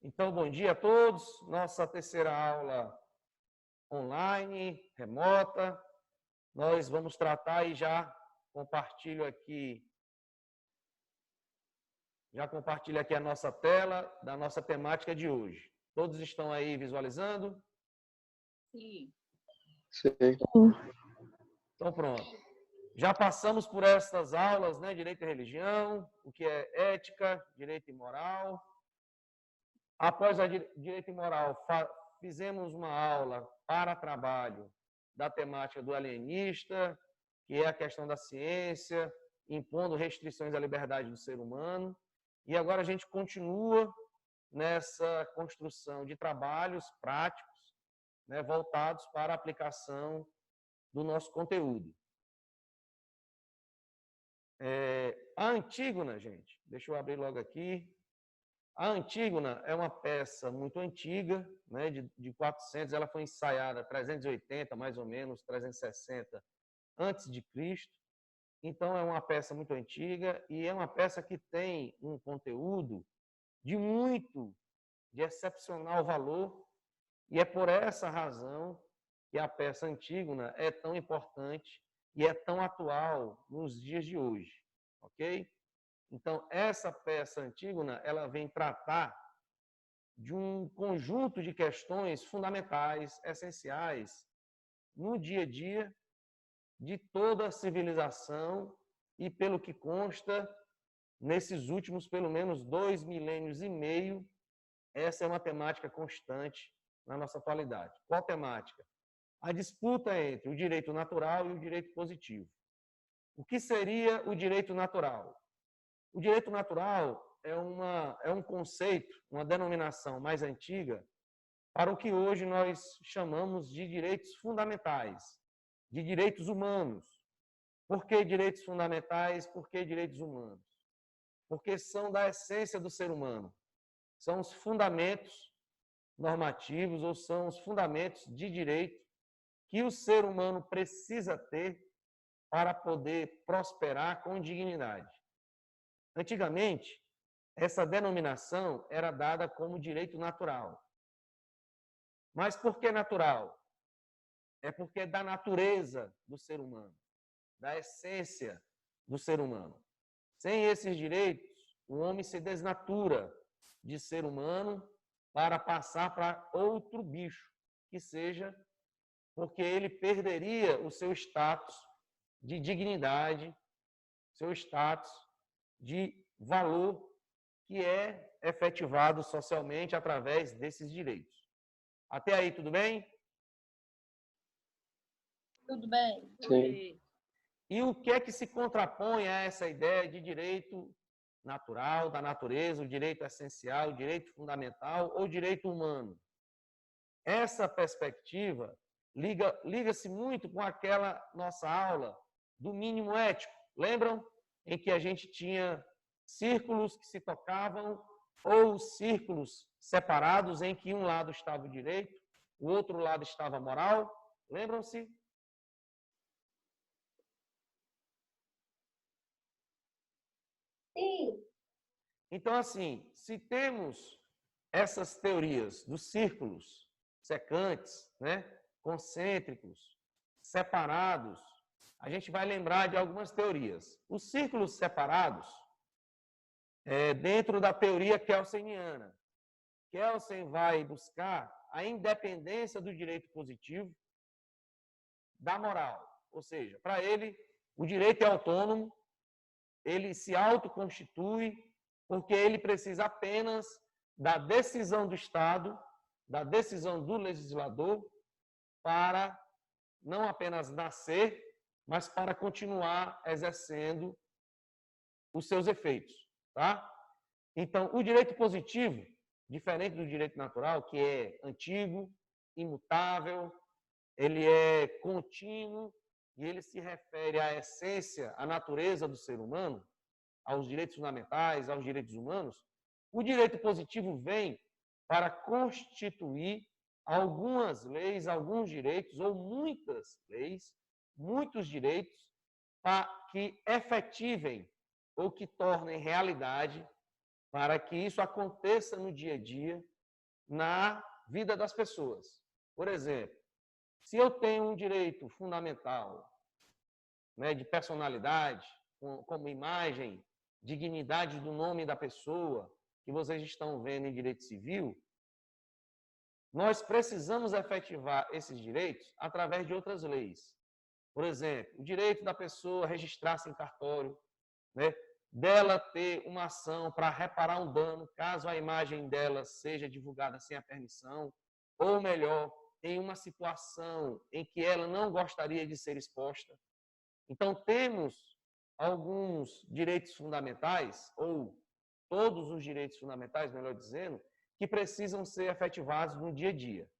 Então, bom dia a todos. Nossa terceira aula online, remota. Nós vamos tratar e já compartilho aqui a nossa tela da nossa temática de hoje. Todos estão aí visualizando? Sim. Sim. Então, pronto. Já passamos por essas aulas, né? Direito e religião, o que é ética, direito e moral. Após a direito e moral, fizemos uma aula para trabalho da temática do alienista, que é a questão da ciência, impondo restrições à liberdade do ser humano. E agora a gente continua nessa construção de trabalhos práticos, né, voltados para a aplicação do nosso conteúdo. A Antígona, gente, deixa eu abrir logo aqui. A Antígona é uma peça muito antiga, né, de 400, ela foi ensaiada 380, mais ou menos, 360 antes de Cristo. Então, é uma peça muito antiga e é uma peça que tem um conteúdo de excepcional valor, e é por essa razão que a peça Antígona é tão importante e é tão atual nos dias de hoje, ok? Então, essa peça Antígona, ela vem tratar de um conjunto de questões fundamentais, essenciais, no dia a dia de toda a civilização e, pelo que consta, nesses últimos, pelo menos, 2,5 milênios, essa é uma temática constante na nossa atualidade. Qual temática? A disputa entre o direito natural e o direito positivo. O que seria o direito natural? O direito natural é um conceito, uma denominação mais antiga para o que hoje nós chamamos de direitos fundamentais, de direitos humanos. Por que direitos fundamentais? Por que direitos humanos? Porque são da essência do ser humano. São os fundamentos normativos ou são os fundamentos de direito que o ser humano precisa ter para poder prosperar com dignidade. Antigamente, essa denominação era dada como direito natural. Mas por que natural? É porque é da natureza do ser humano, da essência do ser humano. Sem esses direitos, o homem se desnatura de ser humano para passar para outro bicho, que seja porque ele perderia o seu status de dignidade, seu status de valor que é efetivado socialmente através desses direitos. Até aí, tudo bem? Tudo bem? Sim. E o que é que se contrapõe a essa ideia de direito natural, da natureza, o direito essencial, o direito fundamental ou direito humano? Essa perspectiva liga-se muito com aquela nossa aula do mínimo ético. Lembram? Em que a gente tinha círculos que se tocavam ou círculos separados em que um lado estava o direito, o outro lado estava a moral. Lembram-se? Sim. Então, assim, se temos essas teorias dos círculos secantes, né, concêntricos, separados, a gente vai lembrar de algumas teorias. Os círculos separados, dentro da teoria kelseniana, Kelsen vai buscar a independência do direito positivo da moral. Ou seja, para ele, o direito é autônomo, ele se autoconstitui, porque ele precisa apenas da decisão do Estado, da decisão do legislador, para não apenas nascer, mas para continuar exercendo os seus efeitos. Tá? Então, o direito positivo, diferente do direito natural, que é antigo, imutável, ele é contínuo e ele se refere à essência, à natureza do ser humano, aos direitos fundamentais, aos direitos humanos. O direito positivo vem para constituir algumas leis, alguns direitos ou muitas leis, muitos direitos para que efetivem ou que tornem realidade, para que isso aconteça no dia a dia na vida das pessoas. Por exemplo, se eu tenho um direito fundamental, né, de personalidade, como imagem, dignidade do nome da pessoa, que vocês estão vendo em direito civil, nós precisamos efetivar esses direitos através de outras leis. Por exemplo, o direito da pessoa registrar-se em cartório, né, dela ter uma ação para reparar um dano, caso a imagem dela seja divulgada sem a permissão, ou melhor, em uma situação em que ela não gostaria de ser exposta. Então, temos alguns direitos fundamentais, ou todos os direitos fundamentais, melhor dizendo, que precisam ser efetivados no dia a dia.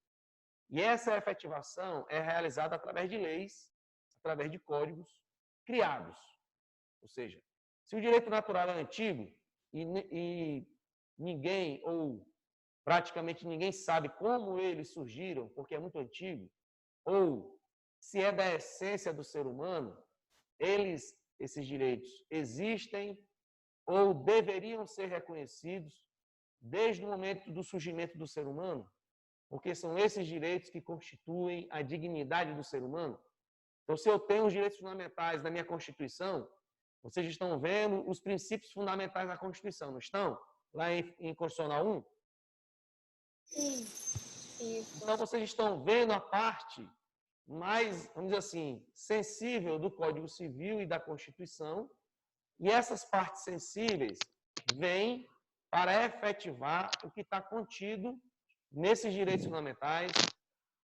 E essa efetivação é realizada através de leis, através de códigos criados. Ou seja, se o direito natural é antigo e ninguém, ou praticamente ninguém sabe como eles surgiram, porque é muito antigo, ou se é da essência do ser humano, esses direitos existem ou deveriam ser reconhecidos desde o momento do surgimento do ser humano, porque são esses direitos que constituem a dignidade do ser humano. Então, se eu tenho os direitos fundamentais da minha Constituição, vocês estão vendo os princípios fundamentais da Constituição, não estão? Lá em Constitucional 1? Sim. Isso. Então, vocês estão vendo a parte mais, vamos dizer assim, sensível do Código Civil e da Constituição, e essas partes sensíveis vêm para efetivar o que está contido nesses direitos fundamentais,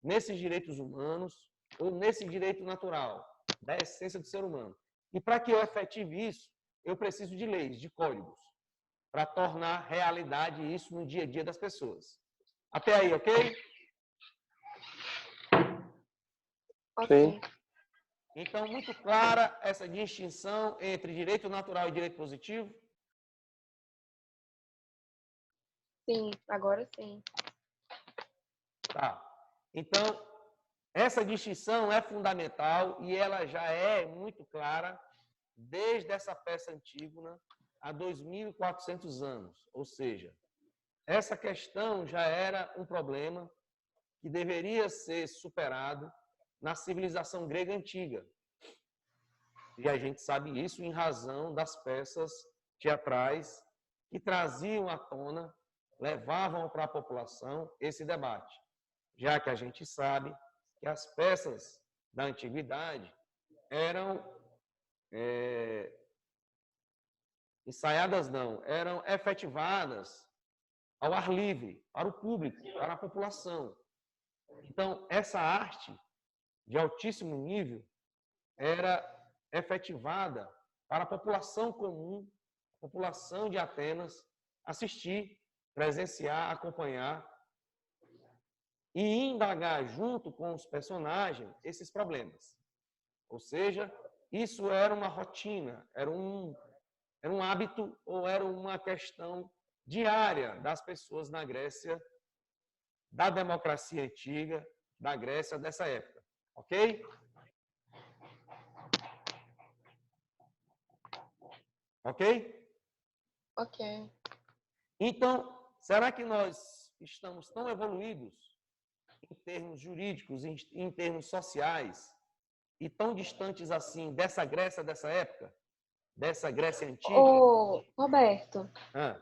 nesses direitos humanos, ou nesse direito natural, da essência do ser humano. E para que eu efetive isso, eu preciso de leis, de códigos, para tornar realidade isso no dia a dia das pessoas. Até aí, ok? Ok. Então, muito clara essa distinção entre direito natural e direito positivo? Sim, agora sim. Tá. Então, essa distinção é fundamental e ela já é muito clara desde essa peça Antígona há 2.400 anos. Ou seja, essa questão já era um problema que deveria ser superado na civilização grega antiga. E a gente sabe isso em razão das peças teatrais que traziam à tona, levavam para a população esse debate. Já que a gente sabe que as peças da antiguidade eram ensaiadas, não, eram efetivadas ao ar livre, para o público, para a população. Então, essa arte de altíssimo nível era efetivada para a população comum, a população de Atenas, assistir, presenciar, acompanhar e indagar junto com os personagens esses problemas. Ou seja, isso era uma rotina, era um hábito ou era uma questão diária das pessoas na Grécia, da democracia antiga, da Grécia dessa época. Ok? Ok? Ok. Então, será que nós estamos tão evoluídos em termos jurídicos, em termos sociais, e tão distantes assim dessa Grécia dessa época? Dessa Grécia antiga? Ô, Roberto, Ah,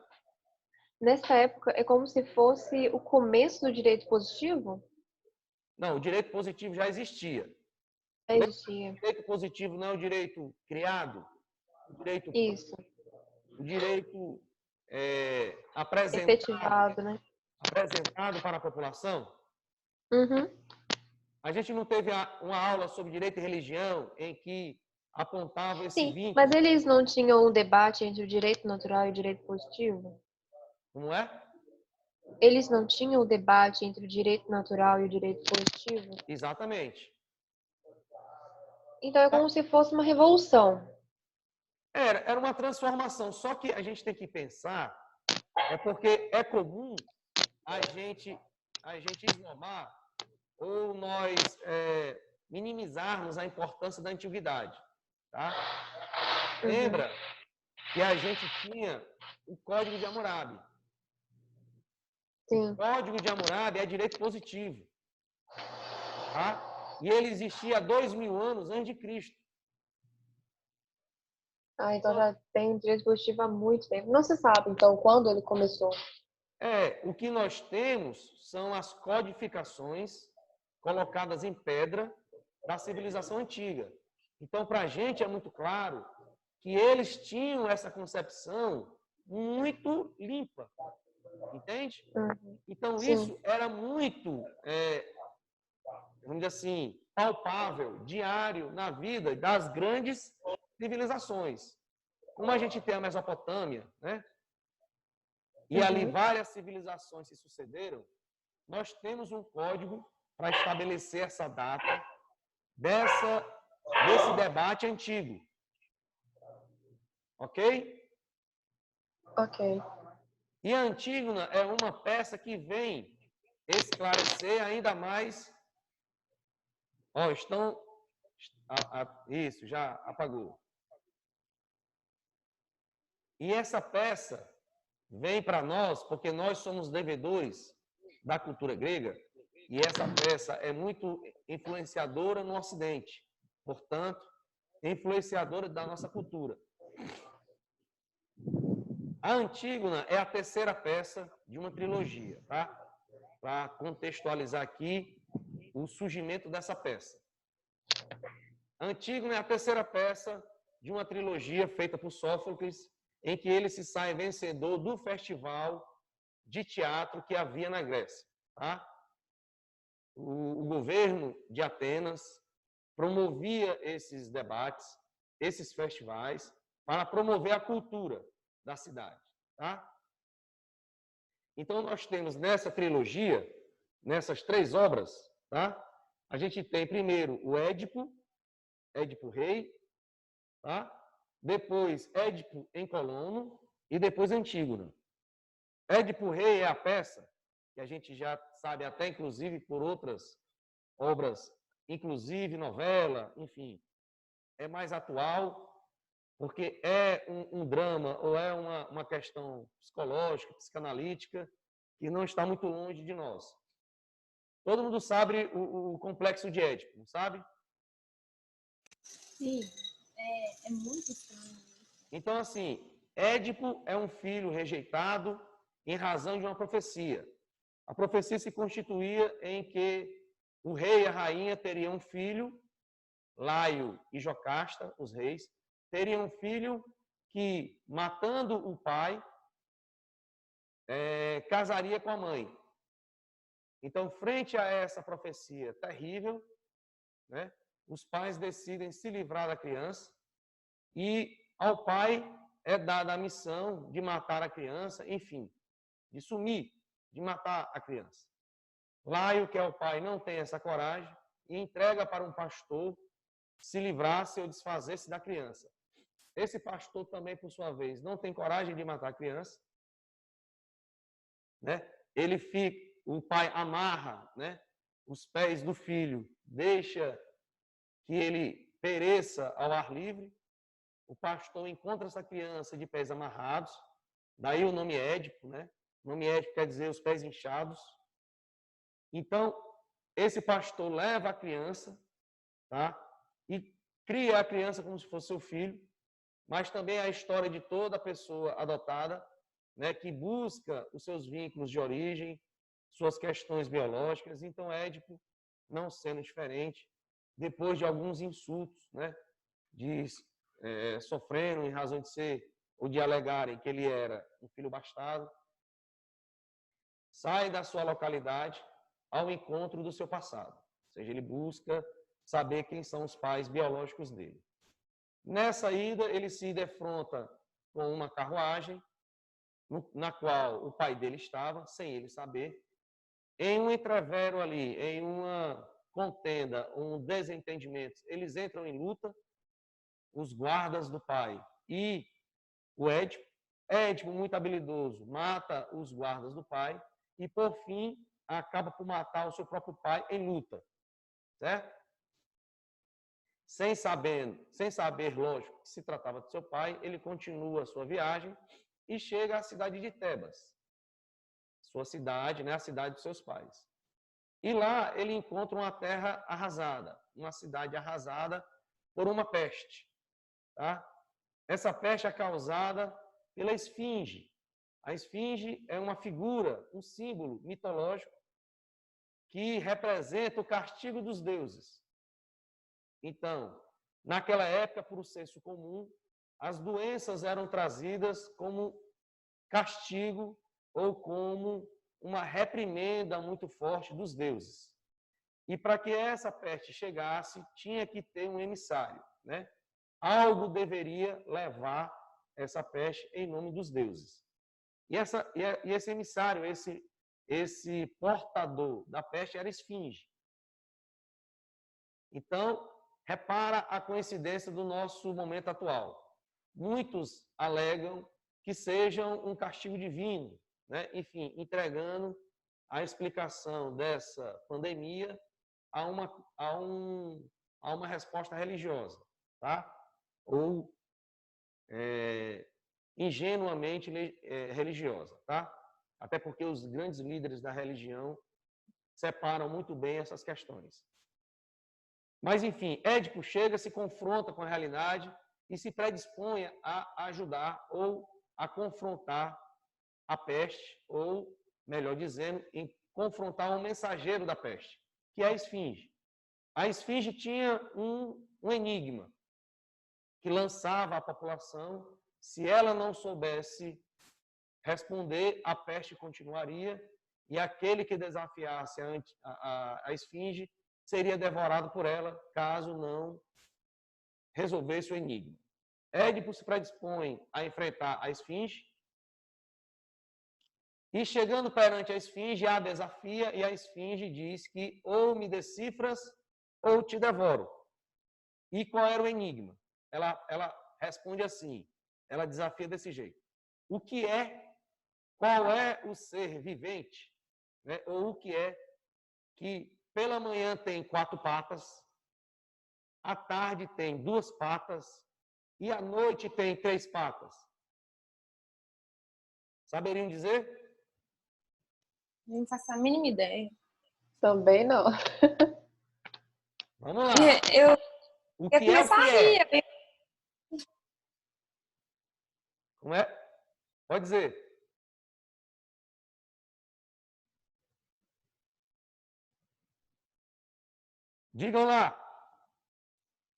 nessa época é como se fosse o começo do direito positivo? não, o direito positivo já existia. Já existia. O direito positivo não é o direito criado, Isso. o direito apresentado Efetivado, né? para a população. Uhum. A gente não teve uma aula sobre direito e religião em que apontava esse Sim, vínculo, mas eles não tinham um debate entre o direito natural e o direito positivo? não é? Eles não tinham o debate entre o direito natural e o direito positivo? Exatamente. Então é como se fosse uma revolução. Era uma transformação, só que a gente tem que pensar, porque é comum a gente esnobar ou nós minimizarmos a importância da antiguidade. Tá? Uhum. Lembra que a gente tinha o Código de Hammurabi. Sim. O Código de Hammurabi é direito positivo. Tá? E ele existia há 2000 anos antes de Cristo. Ah, então já tem direito positivo há muito tempo. Não se sabe, então, quando ele começou. O que nós temos são as codificações colocadas em pedra da civilização antiga. Então, para a gente é muito claro que eles tinham essa concepção muito limpa, entende? Então, Sim. isso era muito, vamos dizer assim, palpável, diário na vida das grandes civilizações. Como a gente tem a Mesopotâmia, né? E ali várias civilizações se sucederam, nós temos um código para estabelecer essa data desse debate antigo. Ok? Ok. E a Antígona é uma peça que vem esclarecer ainda mais. Ó, estão. Isso, já apagou. E essa peça vem para nós porque nós somos devedores da cultura grega e essa peça é muito influenciadora no Ocidente, portanto, influenciadora da nossa cultura. A Antígona é a terceira peça de uma trilogia, tá? Para contextualizar aqui o surgimento dessa peça. A Antígona é a terceira peça de uma trilogia feita por Sófocles, em que ele se sai vencedor do festival de teatro que havia na Grécia. Tá? O governo de Atenas promovia esses debates, esses festivais, para promover a cultura da cidade. Tá? Então, nós temos nessa trilogia, nessas três obras, tá? A gente tem primeiro o Édipo Rei, tá? Depois Édipo em Colono e depois Antígona. Édipo Rei é a peça que a gente já sabe até, inclusive, por outras obras, inclusive novela, enfim, é mais atual, porque é um drama ou é uma questão psicológica, psicanalítica, que não está muito longe de nós. Todo mundo sabe o complexo de Édipo, não sabe? Sim, é muito estranho. Então, assim, Édipo é um filho rejeitado em razão de uma profecia. A profecia se constituía em que o rei e a rainha teriam um filho, Laio e Jocasta, os reis, teriam um filho que, matando o pai, casaria com a mãe. Então, frente a essa profecia terrível, né, os pais decidem se livrar da criança e ao pai é dada a missão de matar a criança, enfim, de sumir, de matar a criança. Laio, que é o pai, não tem essa coragem e entrega para um pastor se livrasse ou desfazer-se da criança. Esse pastor também, por sua vez, não tem coragem de matar a criança, né? O pai amarra, né, os pés do filho, deixa que ele pereça ao ar livre. O pastor encontra essa criança de pés amarrados, daí o nome Édipo, né? O nome Édipo quer dizer os pés inchados. Então, esse pastor leva a criança, tá? E cria a criança como se fosse seu filho, mas também a história de toda pessoa adotada, né, que busca os seus vínculos de origem, suas questões biológicas. Então, Édipo, não sendo diferente, depois de alguns insultos, né, sofrendo em razão de ser ou de alegarem que ele era um filho bastardo, sai da sua localidade ao encontro do seu passado. Ou seja, ele busca saber quem são os pais biológicos dele. Nessa ida, ele se defronta com uma carruagem na qual o pai dele estava, sem ele saber. Em um entrevero ali, em uma contenda, um desentendimento, eles entram em luta, os guardas do pai e o Édipo. Édipo, muito habilidoso, mata os guardas do pai e, por fim, acaba por matar o seu próprio pai em luta. Certo? Sem saber, lógico, que se tratava de seu pai, ele continua a sua viagem e chega à cidade de Tebas. sua cidade, né, a cidade dos seus pais. E lá ele encontra uma terra arrasada, uma cidade arrasada por uma peste. Tá? Essa peste é causada pela esfinge. A esfinge é uma figura, um símbolo mitológico que representa o castigo dos deuses. Então, naquela época, por um senso comum, as doenças eram trazidas como castigo ou como uma reprimenda muito forte dos deuses. E para que essa peste chegasse, tinha que ter um emissário, né? Algo deveria levar essa peste em nome dos deuses. E esse emissário, esse portador da peste era a esfinge. Então, repara a coincidência do nosso momento atual. Muitos alegam que sejam um castigo divino, né? Enfim, entregando a explicação dessa pandemia a uma resposta religiosa, tá? Ou ingenuamente religiosa, tá? Até porque os grandes líderes da religião separam muito bem essas questões. Mas, enfim, Édipo chega, se confronta com a realidade e se predispõe a ajudar ou a confrontar a peste, ou, melhor dizendo, em confrontar um mensageiro da peste, que é a esfinge. A esfinge tinha um enigma que lançava à população. Se ela não soubesse responder, a peste continuaria e aquele que desafiasse a esfinge seria devorado por ela, caso não resolvesse o enigma. Édipo se predispõe a enfrentar a esfinge e, chegando perante a esfinge, a desafia e a esfinge diz que ou me decifras ou te devoro. E qual era o enigma? Ela responde assim, ela desafia desse jeito. Qual é o ser vivente, né? Ou o que é que pela manhã tem 4 patas, à tarde tem 2 patas e à noite tem 3 patas? Saberiam dizer? Não faço a mínima ideia. Também não. Vamos lá. Eu O ia que é o começar que a rir. é? Como é? Pode dizer. Digam lá.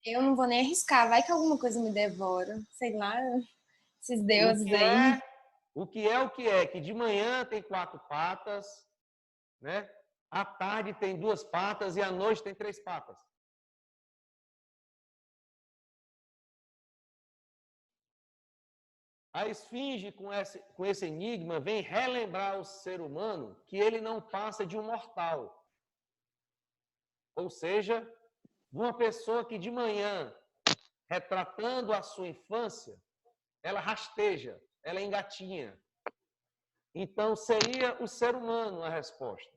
Eu não vou nem arriscar. Vai que alguma coisa me devora. Sei lá, esses deuses aí. O que é? Que de manhã tem 4 patas, né? À tarde tem 2 patas e à noite tem 3 patas. A esfinge, com esse enigma, vem relembrar o ser humano que ele não passa de um mortal. Ou seja, de uma pessoa que de manhã, retratando a sua infância, ela rasteja, ela engatinha. Então, seria o ser humano a resposta.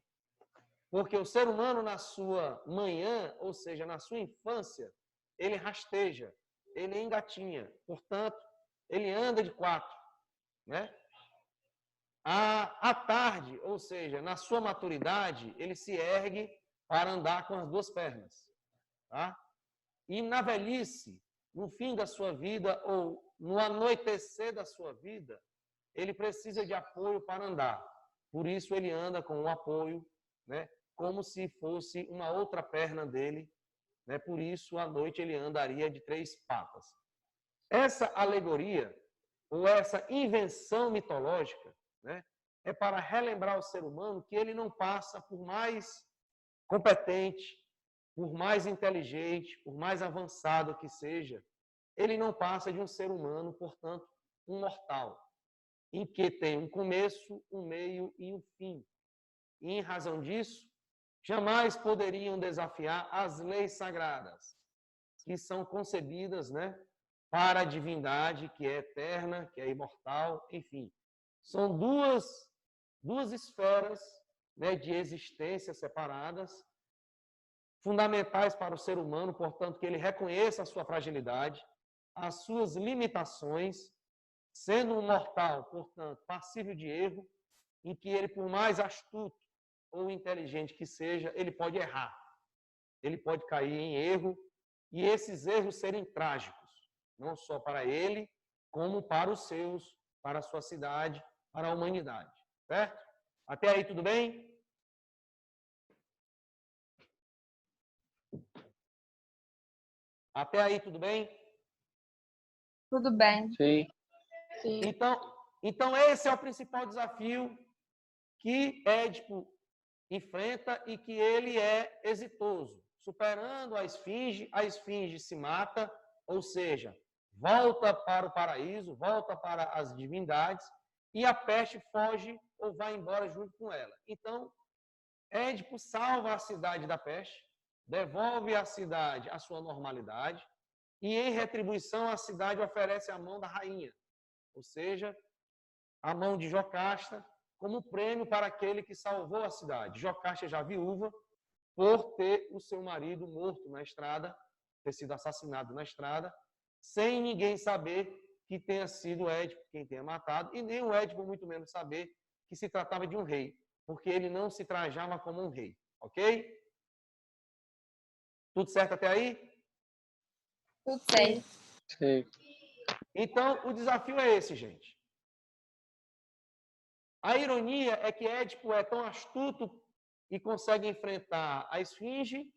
Porque o ser humano, na sua manhã, ou seja, na sua infância, ele rasteja, ele engatinha. Portanto, ele anda de 4, né? À tarde, ou seja, na sua maturidade, ele se ergue para andar com as 2 pernas. Tá? E na velhice, no fim da sua vida ou no anoitecer da sua vida, ele precisa de apoio para andar. Por isso ele anda com um apoio, né? Como se fosse uma outra perna dele, né? Por isso à noite ele andaria de 3 patas. Essa alegoria ou essa invenção mitológica, né, é para relembrar o ser humano que ele não passa, por mais competente, por mais inteligente, por mais avançado que seja, ele não passa de um ser humano, portanto, um mortal, em que tem um começo, um meio e um fim. E, em razão disso, jamais poderiam desafiar as leis sagradas, que são concebidas, né, para a divindade, que é eterna, que é imortal, enfim. São duas esferas, né, de existência separadas, fundamentais para o ser humano, portanto, que ele reconheça a sua fragilidade, as suas limitações, sendo um mortal, portanto, passível de erro, em que ele, por mais astuto ou inteligente que seja, ele pode errar. Ele pode cair em erro, e esses erros serem trágicos, não só para ele, como para os seus, para a sua cidade, para a humanidade. Certo? Até aí tudo bem? Até aí tudo bem? Tudo bem. Sim. Sim. Então esse é o principal desafio que Édipo enfrenta e que ele é exitoso. Superando a esfinge se mata, ou seja, volta para o paraíso, volta para as divindades, e a peste foge ou vai embora junto com ela. Então, Édipo salva a cidade da peste, devolve à cidade a sua normalidade, e em retribuição a cidade oferece a mão da rainha, ou seja, a mão de Jocasta, como prêmio para aquele que salvou a cidade. Jocasta já viúva, por ter o seu marido morto na estrada, ter sido assassinado na estrada, sem ninguém saber que tenha sido Édipo quem tenha matado, e nem o Édipo muito menos saber que se tratava de um rei, porque ele não se trajava como um rei, ok? Tudo certo até aí? Tudo certo. Sim. Então, o desafio é esse, gente. A ironia é que Édipo é tão astuto e consegue enfrentar a esfinge,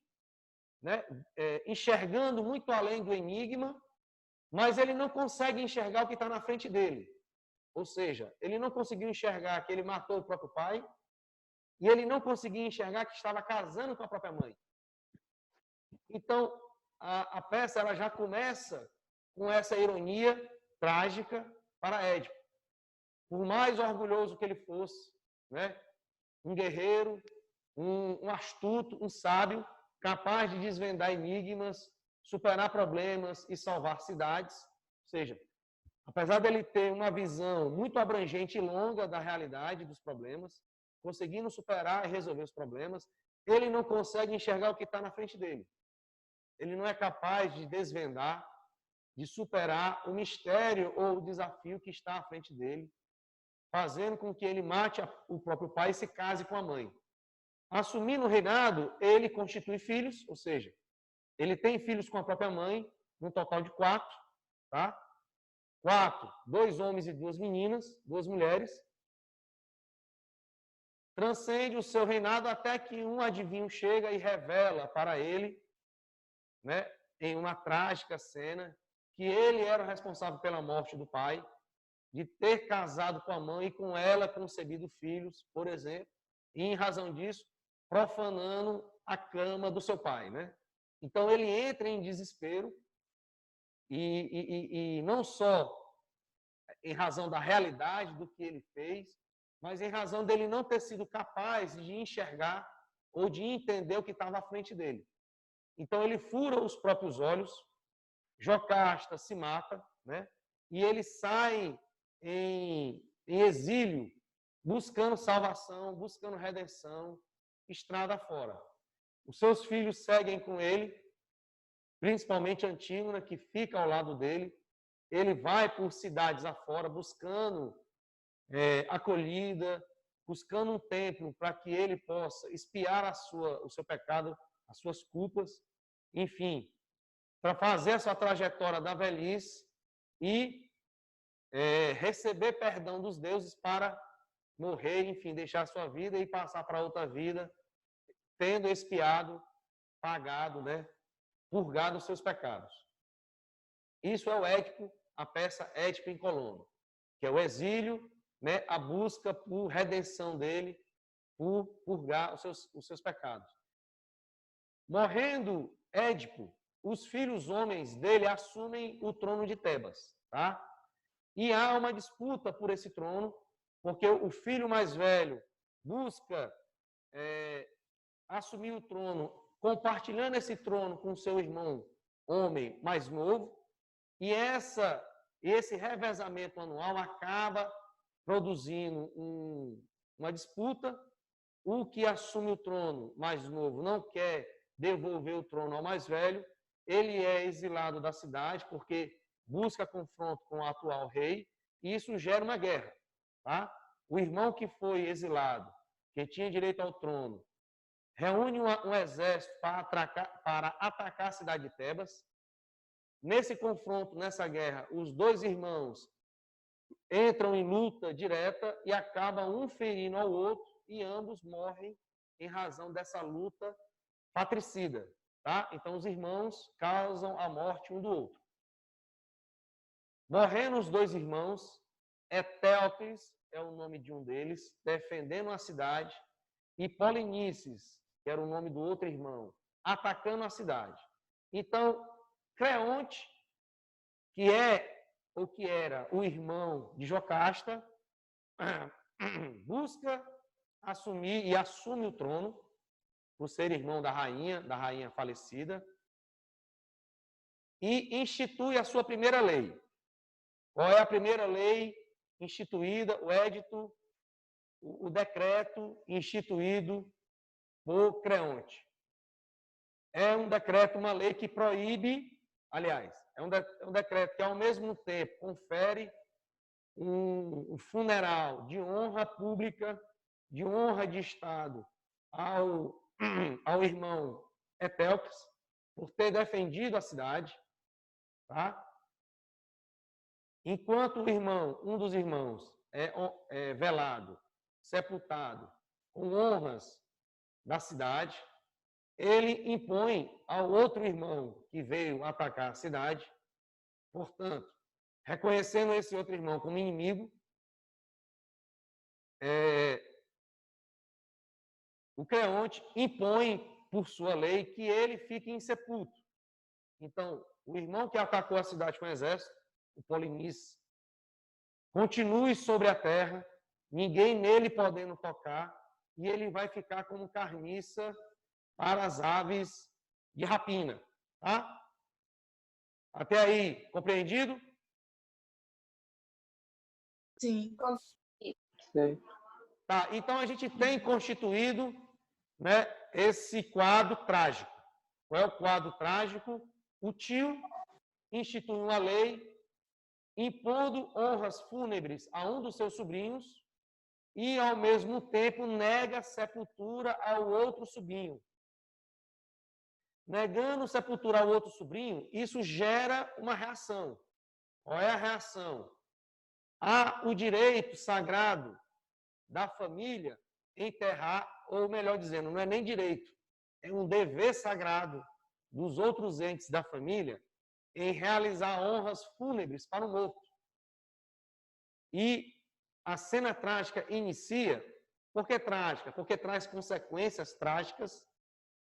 né, enxergando muito além do enigma, mas ele não consegue enxergar o que está na frente dele. Ou seja, ele não conseguiu enxergar que ele matou o próprio pai e ele não conseguia enxergar que estava casando com a própria mãe. Então, a peça ela já começa com essa ironia trágica para Édipo. Por mais orgulhoso que ele fosse, né, um guerreiro, um astuto, um sábio, capaz de desvendar enigmas, superar problemas e salvar cidades. Ou seja, apesar dele ter uma visão muito abrangente e longa da realidade dos problemas, conseguindo superar e resolver os problemas, ele não consegue enxergar o que está na frente dele. Ele não é capaz de desvendar, de superar o mistério ou o desafio que está à frente dele, fazendo com que ele mate o próprio pai e se case com a mãe. Assumindo o reinado, ele constitui filhos, ou seja, ele tem filhos com a própria mãe, um total de 4, tá? 4, 2 homens e 2 meninas, 2 mulheres. Transcende o seu reinado até que um adivinho chega e revela para ele, né, em uma trágica cena, que ele era o responsável pela morte do pai, de ter casado com a mãe e com ela concebido filhos, por exemplo, e em razão disso, profanando a cama do seu pai, né? Então ele entra em desespero e não só em razão da realidade do que ele fez, mas em razão dele não ter sido capaz de enxergar ou de entender o que estava à frente dele. Então ele fura os próprios olhos, Jocasta se mata, né? E ele sai em exílio, buscando salvação, buscando redenção, estrada fora. Os seus filhos seguem com ele, principalmente Antígona, que fica ao lado dele. Ele vai por cidades afora, buscando acolhida, buscando um templo para que ele possa expiar o seu pecado, as suas culpas, enfim, para fazer a sua trajetória da velhice e receber perdão dos deuses para morrer, enfim, deixar a sua vida e passar para outra vida, tendo expiado, pagado, né, purgado os seus pecados. Isso é o Édipo, a peça Édipo em Colombo, que é o exílio, né, a busca por redenção dele, por purgar os seus pecados. Morrendo Édipo, os filhos homens dele assumem o trono de Tebas, tá? E há uma disputa por esse trono, porque o filho mais velho busca assumir o trono, compartilhando esse trono com seu irmão homem mais novo, e esse revezamento anual acaba produzindo uma disputa. O que assume o trono mais novo não quer devolver o trono ao mais velho, ele é exilado da cidade porque busca confronto com o atual rei, e isso gera uma guerra, tá? o irmão que foi exilado, que tinha direito ao trono, reúne um exército para atacar a cidade de Tebas. Nesse confronto, nessa guerra, os dois irmãos entram em luta direta e acabam um ferindo ao outro e ambos morrem em razão dessa luta patricida. Tá? Então, os irmãos causam a morte um do outro. Morrendo os dois irmãos, Etéocles é o nome de um deles, defendendo a cidade, e Polinices, que era o nome do outro irmão, atacando a cidade. Então, Creonte, que era o irmão de Jocasta, busca assumir e assume o trono, por ser irmão da rainha falecida, e institui a sua primeira lei. Qual é a primeira lei instituída, o édito, o decreto instituído por Creonte? É um decreto, uma lei que proíbe, aliás, é um decreto que, ao mesmo tempo, confere um funeral de honra pública, de honra de Estado ao irmão Etéocles, por ter defendido a cidade, tá? Enquanto um dos irmãos é velado, sepultado, com honras da cidade, ele impõe ao outro irmão que veio atacar a cidade, portanto, reconhecendo esse outro irmão como inimigo, o Creonte impõe, por sua lei, que ele fique insepulto. Então, o irmão que atacou a cidade com o exército, o Polinices, continue sobre a terra, ninguém nele podendo tocar, e ele vai ficar como carniça para as aves de rapina. Tá? Até aí, compreendido? Sim. Sim. Tá, então a gente tem constituído, né, esse quadro trágico. Qual é o quadro trágico? O tio institui uma lei impondo honras fúnebres a um dos seus sobrinhos e, ao mesmo tempo, nega sepultura ao outro sobrinho. Negando sepultura ao outro sobrinho, isso gera uma reação. Qual é a reação? Há o direito sagrado da família enterrar, ou melhor dizendo, não é nem direito, é um dever sagrado dos outros entes da família em realizar honras fúnebres para o morto. E a cena trágica inicia, por que trágica? Porque traz consequências trágicas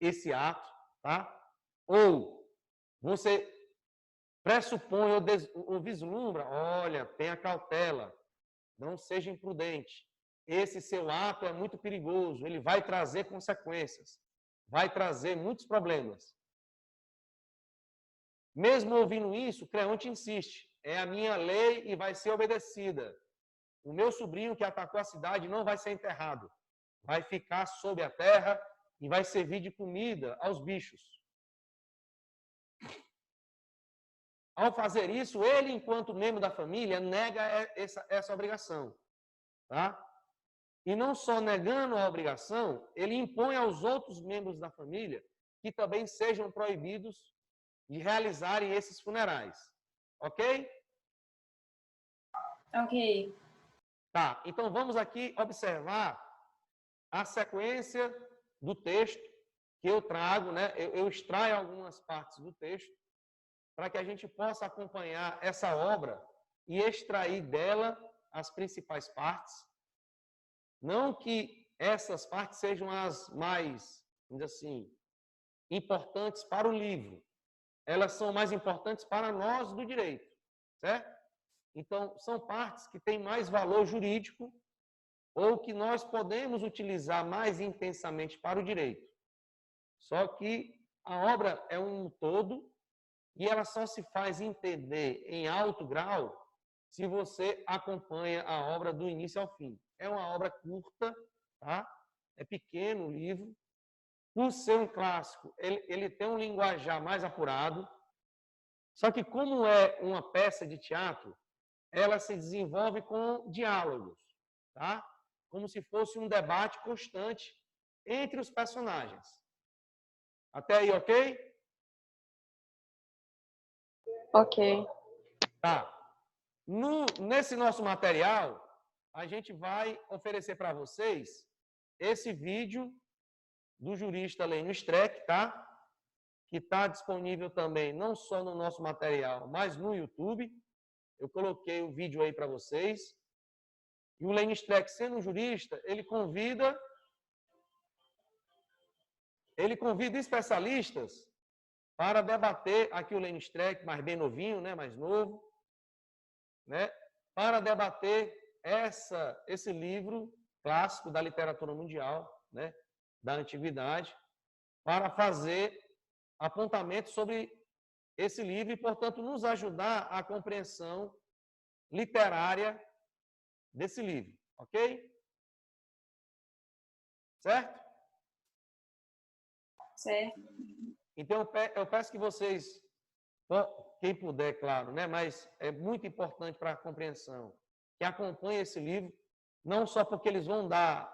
esse ato, tá? Ou você pressupõe ou vislumbra, olha, tenha cautela, não seja imprudente. Esse seu ato é muito perigoso, ele vai trazer consequências, vai trazer muitos problemas. Mesmo ouvindo isso, Creonte insiste, é a minha lei e vai ser obedecida. O meu sobrinho que atacou a cidade não vai ser enterrado, vai ficar sob a terra e vai servir de comida aos bichos. Ao fazer isso, ele, enquanto membro da família, nega essa obrigação. Tá? E não só negando a obrigação, ele impõe aos outros membros da família que também sejam proibidos de realizarem esses funerais. Ok? Ok. Tá, então vamos aqui observar a sequência do texto que eu trago, né? Eu extraio algumas partes do texto para que a gente possa acompanhar essa obra e extrair dela as principais partes. Não que essas partes sejam as mais, vamos dizer assim, importantes para o livro. Elas são mais importantes para nós do direito, certo? Então, são partes que têm mais valor jurídico ou que nós podemos utilizar mais intensamente para o direito. Só que a obra é um todo e ela só se faz entender em alto grau se você acompanha a obra do início ao fim. É uma obra curta, tá? É pequeno o livro. Por ser um clássico, ele tem um linguajar mais apurado. Só que como é uma peça de teatro, ela se desenvolve com diálogos, tá? como se fosse um debate constante entre os personagens. Até aí, ok? Ok. Tá. Nesse nosso material, a gente vai oferecer para vocês esse vídeo do jurista Lênio Streck, tá? Que está disponível também, não só no nosso material, mas no YouTube. Eu coloquei o vídeo aí para vocês. E o Lênio Streck, sendo um jurista, ele convida especialistas para debater, aqui o Lênio Streck, mais bem novinho, né, mais novo, né, para debater esse livro clássico da literatura mundial, né, da antiguidade, para fazer apontamentos sobre esse livro e, portanto, nos ajudar à compreensão literária desse livro, ok? Certo? Certo. Então, eu peço que vocês, quem puder, claro, né, mas é muito importante para a compreensão, que acompanhem esse livro, não só porque eles vão dar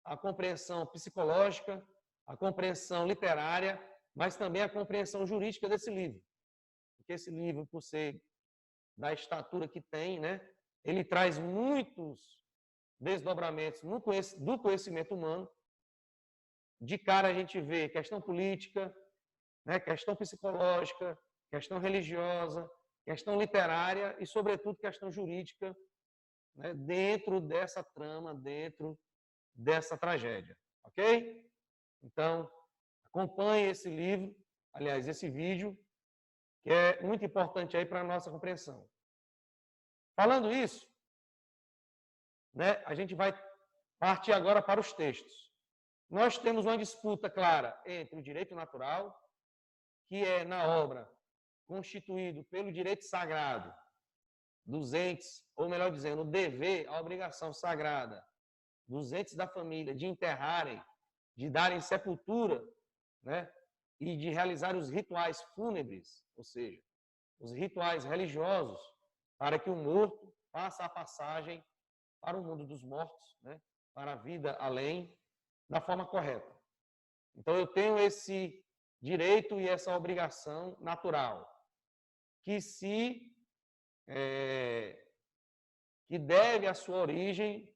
a compreensão psicológica, a compreensão literária, mas também a compreensão jurídica desse livro. Porque esse livro, por ser da estatura que tem, né, ele traz muitos desdobramentos do conhecimento humano. De cara a gente vê questão política, né, questão psicológica, questão religiosa, questão literária e, sobretudo, questão jurídica, né, dentro dessa trama, dentro dessa tragédia, ok? Então, acompanhe esse livro, aliás, esse vídeo, que é muito importante aí para a nossa compreensão. Falando isso, né, a gente vai partir agora para os textos. Nós temos uma disputa clara entre o direito natural, que é, na obra, constituído pelo direito sagrado dos entes, ou melhor dizendo, o dever, a obrigação sagrada dos entes da família de enterrarem, de darem sepultura, né, e de realizar os rituais fúnebres, ou seja, os rituais religiosos, para que o morto faça a passagem para o mundo dos mortos, né, para a vida além, da forma correta. Então, eu tenho esse direito e essa obrigação natural, que deve a sua origem,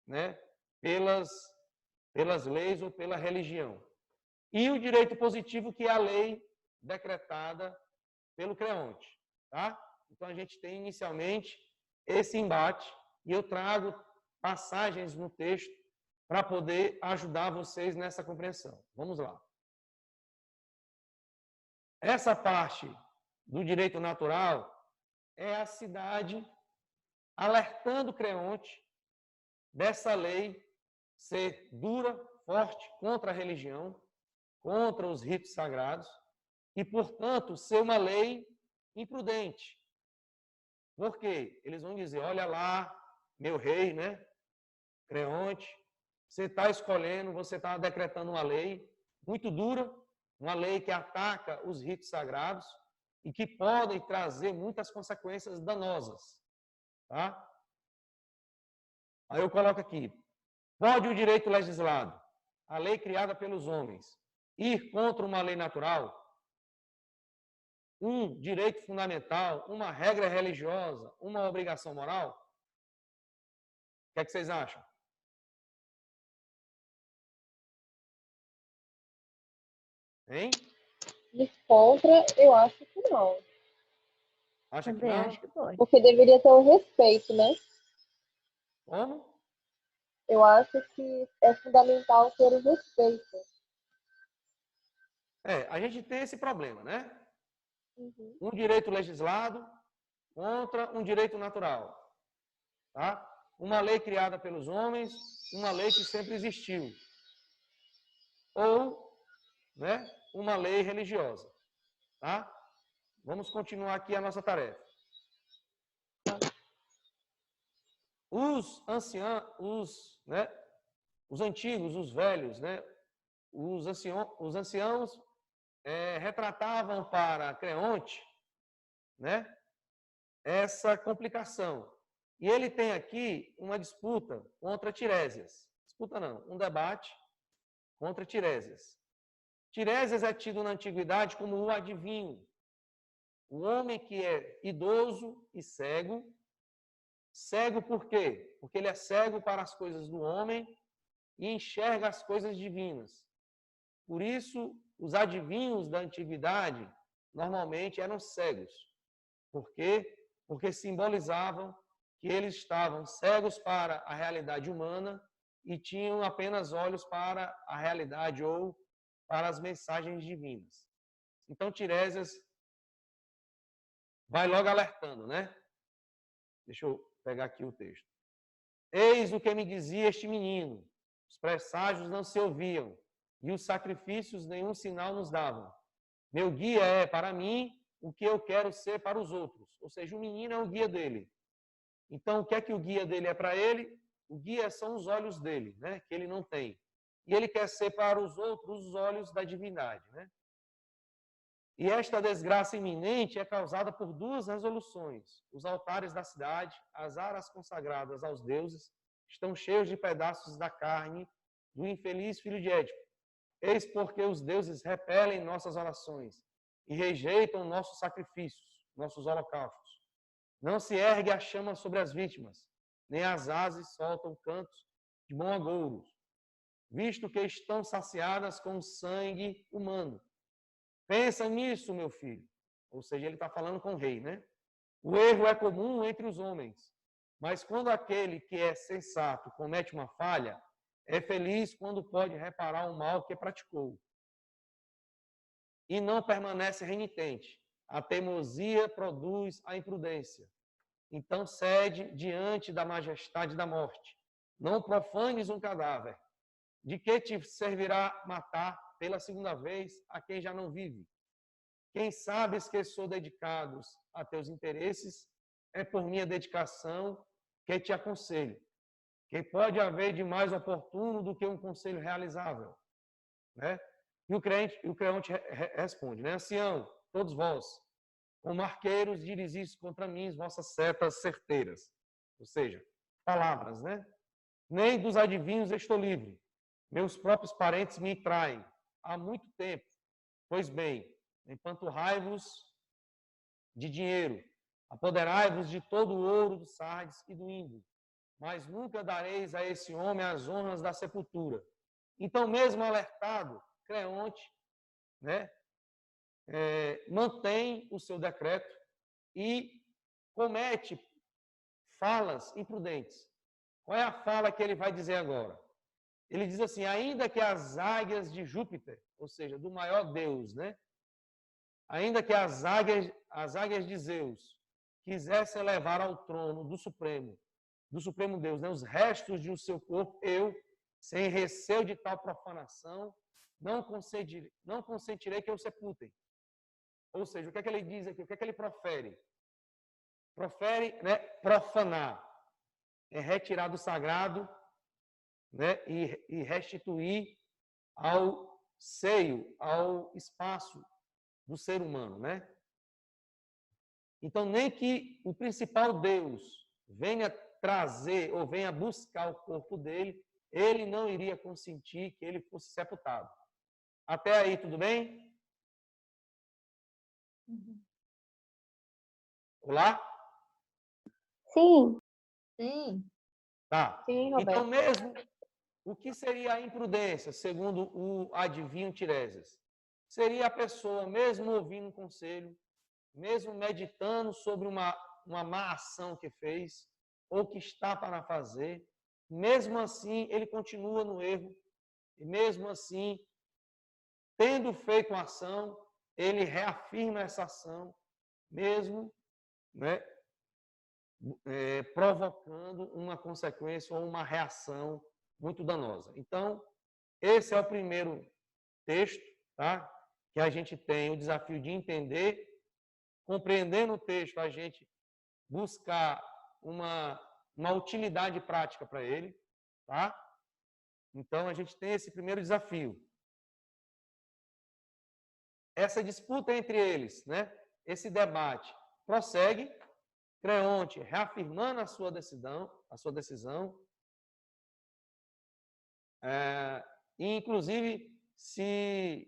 né, pelas leis ou pela religião. E o direito positivo, que é a lei decretada pelo Creonte. Tá? Então, a gente tem inicialmente esse embate, e eu trago passagens no texto para poder ajudar vocês nessa compreensão. Vamos lá. Essa parte do direito natural é a cidade alertando Creonte dessa lei ser dura, forte contra a religião, contra os ritos sagrados, e, portanto, ser uma lei imprudente. Por quê? Eles vão dizer, olha lá, meu rei, né, Creonte, você está escolhendo, você está decretando uma lei muito dura, uma lei que ataca os ritos sagrados e que podem trazer muitas consequências danosas. Tá? Aí eu coloco aqui, pode o direito legislado, a lei criada pelos homens, ir contra uma lei natural? Um direito fundamental, uma regra religiosa, uma obrigação moral? O que é que vocês acham? Hein? Ir contra, eu acho que não. Acha que Também não? acho que pode. Porque deveria ter um respeito, né? Como? Eu acho que é fundamental ter o respeito. A gente tem esse problema, né? Uhum. Um direito legislado contra um direito natural. Tá? Uma lei criada pelos homens, uma lei que sempre existiu. Ou, né, uma lei religiosa. Tá? Vamos continuar aqui a nossa tarefa. Os anciãos, né, os antigos, os velhos, né, os anciãos retratavam para Creonte, né, essa complicação E ele tem aqui uma disputa contra Tiresias. Disputa não, um debate contra Tiresias. Tiresias é tido na antiguidade como o adivinho, o homem que é idoso e cego. Cego por quê? Porque ele é cego para as coisas do homem e enxerga as coisas divinas. Por isso, os adivinhos da antiguidade normalmente eram cegos. Por quê? Porque simbolizavam que eles estavam cegos para a realidade humana e tinham apenas olhos para a realidade ou para as mensagens divinas. Então, Tiresias vai logo alertando, né? Deixa eu pegar aqui o texto. Eis o que me dizia este menino. Os presságios não se ouviam e os sacrifícios nenhum sinal nos davam. Meu guia é, para mim, o que eu quero ser para os outros. Ou seja, o menino é o guia dele. Então, o que é que o guia dele é para ele? O guia são os olhos dele, né? Que ele não tem. E ele quer ser para os outros os olhos da divindade, né? E esta desgraça iminente é causada por duas resoluções. Os altares da cidade, as aras consagradas aos deuses, estão cheios de pedaços da carne do infeliz filho de Édipo. Eis porque os deuses repelem nossas orações e rejeitam nossos sacrifícios, nossos holocaustos. Não se ergue a chama sobre as vítimas, nem as ases soltam cantos de bom agouro, visto que estão saciadas com o sangue humano. Pensa nisso, meu filho. Ou seja, ele está falando com o rei, né? O erro é comum entre os homens, mas quando aquele que é sensato comete uma falha, é feliz quando pode reparar o mal que praticou. E não permanece renitente. A teimosia produz a imprudência. Então cede diante da majestade da morte. Não profanes um cadáver. De que te servirá matar pela segunda vez a quem já não vive? Quem sabes que sou dedicados a teus interesses, é por minha dedicação que te aconselho. Que pode haver de mais oportuno do que um conselho realizável? Né? E o Creonte responde, né? Ancião, todos vós, como arqueiros, dirizis contra mim vossas setas certeiras. Ou seja, palavras, né? Nem dos adivinhos estou livre. Meus próprios parentes me traem há muito tempo. Pois bem, empanturrai-vos de dinheiro, apoderai-vos de todo o ouro do Sardes e do Indo, mas nunca dareis a esse homem as honras da sepultura. Então, mesmo alertado, Creonte, né, mantém o seu decreto e comete falas imprudentes. Qual é a fala que ele vai dizer agora? Ele diz assim, ainda que as águias de Júpiter, ou seja, do maior Deus, né? Ainda que as águias de Zeus quisessem levar ao trono do Supremo Deus, né? Os restos de o seu corpo, eu, sem receio de tal profanação, não consentirei que o sepultem. Ou seja, o que é que ele diz aqui? O que é que ele profere? Profere, né, profanar. É retirar do sagrado, né, e restituir ao seio, ao espaço do ser humano, né? Então, nem que o principal Deus venha trazer ou venha buscar o corpo dele, ele não iria consentir que ele fosse sepultado. Até aí, tudo bem? Olá? Sim, Sim. Tá. sim, Então, Roberto. mesmo, o que seria a imprudência, segundo o adivinho Tiresias? Seria a pessoa, mesmo ouvindo um conselho, mesmo meditando sobre uma má ação que fez, ou que está para fazer, mesmo assim ele continua no erro, e mesmo assim, tendo feito uma ação, ele reafirma essa ação, mesmo, né, provocando uma consequência ou uma reação muito danosa. Então, esse é o primeiro texto, tá? Que a gente tem o desafio de entender, compreendendo o texto, a gente buscar uma utilidade prática para ele, tá? Então, a gente tem esse primeiro desafio. Essa disputa entre eles, né? Esse debate prossegue, Creonte reafirmando a sua decisão, e inclusive se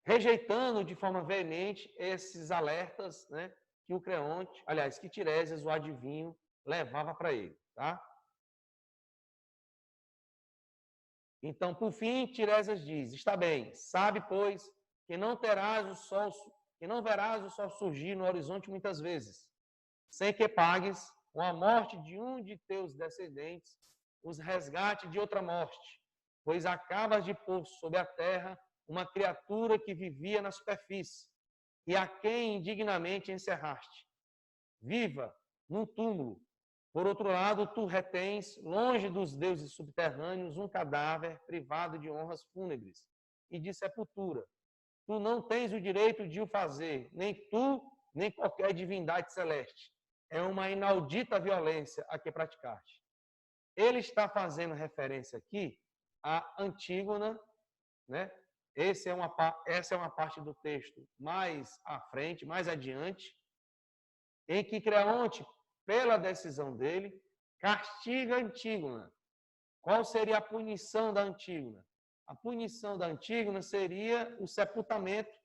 rejeitando de forma veemente esses alertas, né, que o Creonte, aliás, que Tiresias, o adivinho, levava para ele, tá? Então, por fim, Tiresias diz: está bem, sabe, pois, que não verás o sol surgir no horizonte muitas vezes, sem que pagues, com a morte de um de teus descendentes, os resgates de outra morte, pois acabas de pôr sobre a terra uma criatura que vivia na superfície, e a quem indignamente encerraste. Viva num túmulo. Por outro lado, tu retens, longe dos deuses subterrâneos, um cadáver privado de honras fúnebres e de sepultura. Tu não tens o direito de o fazer, nem tu, nem qualquer divindade celeste. É uma inaudita violência a que praticaste. Ele está fazendo referência aqui a Antígona, né? Essa é uma parte do texto mais à frente, mais adiante, em que Creonte, pela decisão dele, castiga Antígona. Qual seria a punição da Antígona? A punição da Antígona seria o sepultamento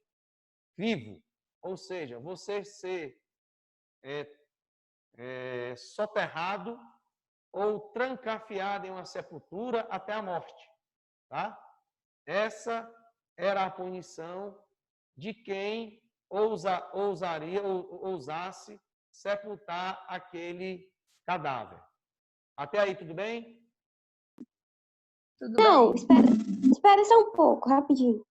vivo, ou seja, você ser soterrado ou trancafiado em uma sepultura até a morte, tá? Essa era a punição de quem ousasse sepultar aquele cadáver. Até aí, tudo bem? Tudo Não, bem. espera só um pouco, rapidinho.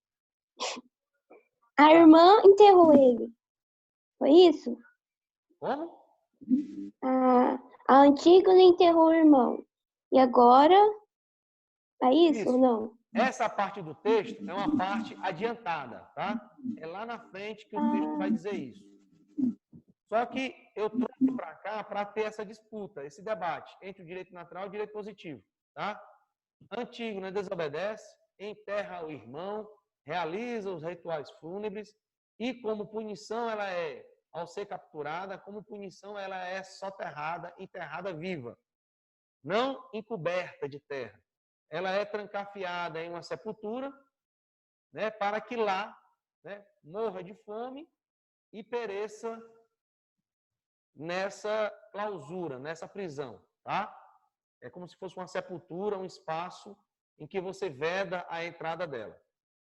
A irmã enterrou ele. Foi isso? Como? A Antígona enterrou o irmão. E agora? É isso ou não? Essa parte do texto é uma parte adiantada, tá? É lá na frente que o texto vai dizer isso. Só que eu trouxe para cá para ter essa disputa, esse debate entre o direito natural e o direito positivo, tá? Antígona desobedece, enterra o irmão, realiza os rituais fúnebres e, como punição, ao ser capturada, como punição, ela é soterrada, enterrada viva, não encoberta de terra. Ela é trancafiada em uma sepultura, né, para que lá, né, morra de fome e pereça nessa clausura, nessa prisão, tá? É como se fosse uma sepultura, um espaço em que você veda a entrada dela,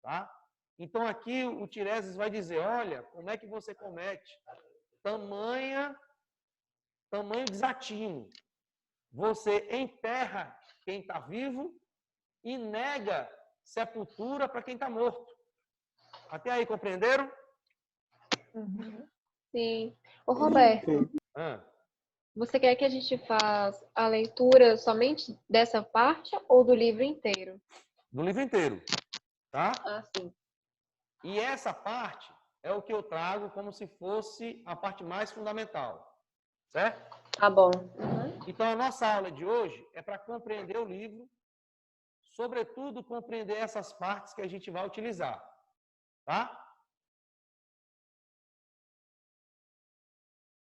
tá? Então aqui o Tiresias vai dizer, olha, como é que você comete tamanho desatino. Você enterra quem está vivo e nega sepultura para quem está morto. Até aí, compreenderam? Sim. Ô, Roberto, você quer que a gente faça a leitura somente dessa parte ou do livro inteiro? Do livro inteiro, tá? Ah, sim. E essa parte é o que eu trago como se fosse a parte mais fundamental, certo? Tá bom. Então, a nossa aula de hoje é para compreender o livro, sobretudo compreender essas partes que a gente vai utilizar, tá?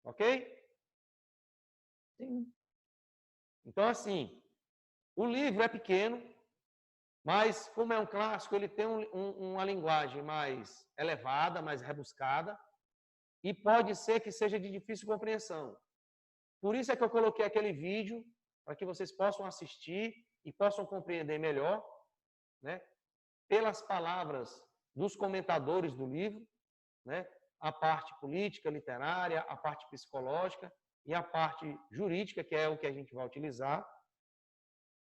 Ok? Sim. Então, assim, o livro é pequeno, mas como é um clássico, ele tem uma linguagem mais elevada, mais rebuscada, e pode ser que seja de difícil compreensão. Por isso é que eu coloquei aquele vídeo, para que vocês possam assistir e possam compreender melhor, né, pelas palavras dos comentadores do livro, né, a parte política, literária, a parte psicológica e a parte jurídica, que é o que a gente vai utilizar.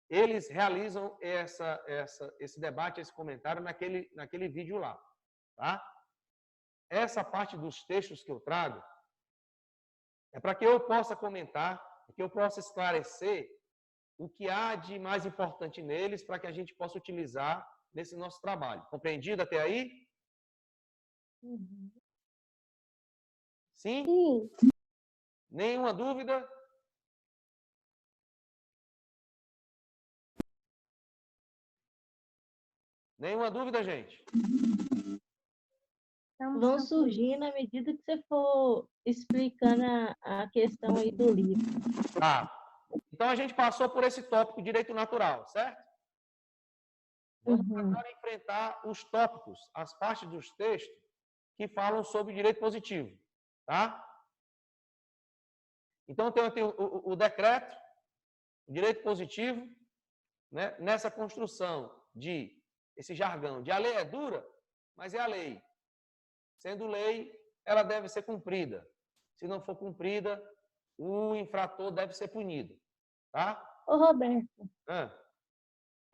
Eles realizam esse debate, esse comentário naquele vídeo lá, tá? Essa parte dos textos que eu trago é para que eu possa comentar, que eu possa esclarecer o que há de mais importante neles para que a gente possa utilizar nesse nosso trabalho. Compreendido até aí? Sim? Sim. Nenhuma dúvida? Nenhuma dúvida, gente? vão surgindo à medida que você for explicando a questão aí do livro. Tá. Então, a gente passou por esse tópico, direito natural, certo? Vamos agora enfrentar os tópicos, as partes dos textos que falam sobre direito positivo, tá? Então, tem o decreto, o direito positivo, né? Nessa construção esse jargão de a lei é dura, mas é a lei. Sendo lei, ela deve ser cumprida. Se não for cumprida, o infrator deve ser punido, tá? Ô, Roberto,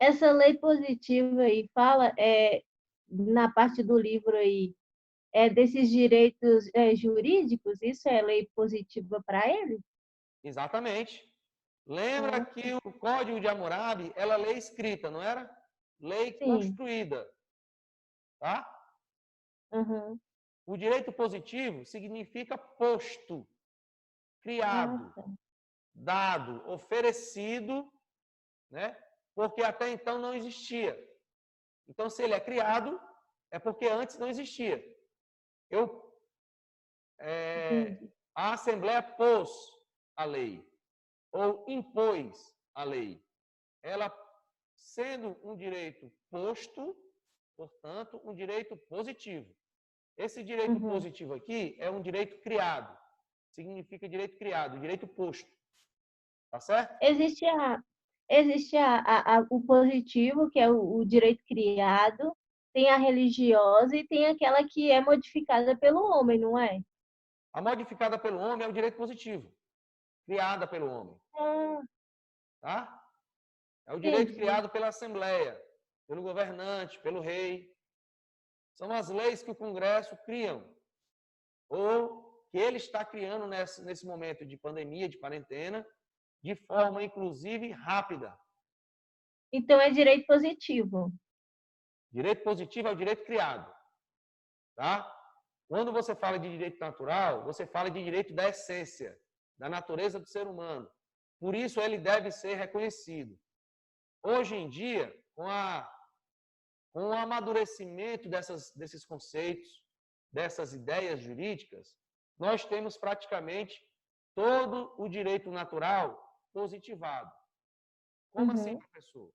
essa lei positiva aí fala, na parte do livro aí, desses direitos jurídicos, isso é lei positiva para ele? Exatamente. Lembra que o Código de Hammurabi era lei escrita, não era? Lei construída, tá? O direito positivo significa posto, criado, dado, oferecido, né? Porque até então não existia. Então, se ele é criado, é porque antes não existia. A Assembleia pôs a lei, ou impôs a lei. Ela, sendo um direito posto, portanto, um direito positivo. Esse direito positivo aqui é um direito criado. Significa direito criado, direito posto. Tá certo? Existe o positivo, que é o direito criado, tem a religiosa e tem aquela que é modificada pelo homem, não é? A modificada pelo homem é o direito positivo, criada pelo homem. Tá? É o direito criado pela Assembleia, pelo governante, pelo rei. São as leis que o Congresso criam, ou que ele está criando nesse momento de pandemia, de quarentena, de forma, inclusive, rápida. Então, é direito positivo. Direito positivo é o direito criado. Tá? Quando você fala de direito natural, você fala de direito da essência, da natureza do ser humano. Por isso, ele deve ser reconhecido. Hoje em dia, com o amadurecimento desses conceitos, dessas ideias jurídicas, nós temos praticamente todo o direito natural positivado. Como assim, professor?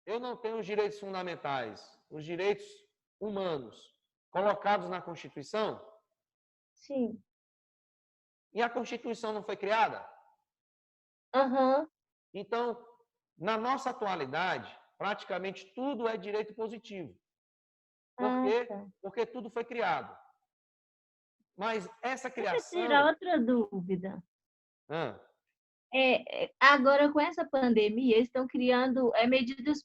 Eu não tenho os direitos fundamentais, os direitos humanos colocados na Constituição? Sim. E a Constituição não foi criada? Então, na nossa atualidade, praticamente tudo é direito positivo. Por quê? Porque tudo foi criado. Mas essa criação... Deixa eu tirar outra dúvida. Agora, com essa pandemia, eles estão criando medidas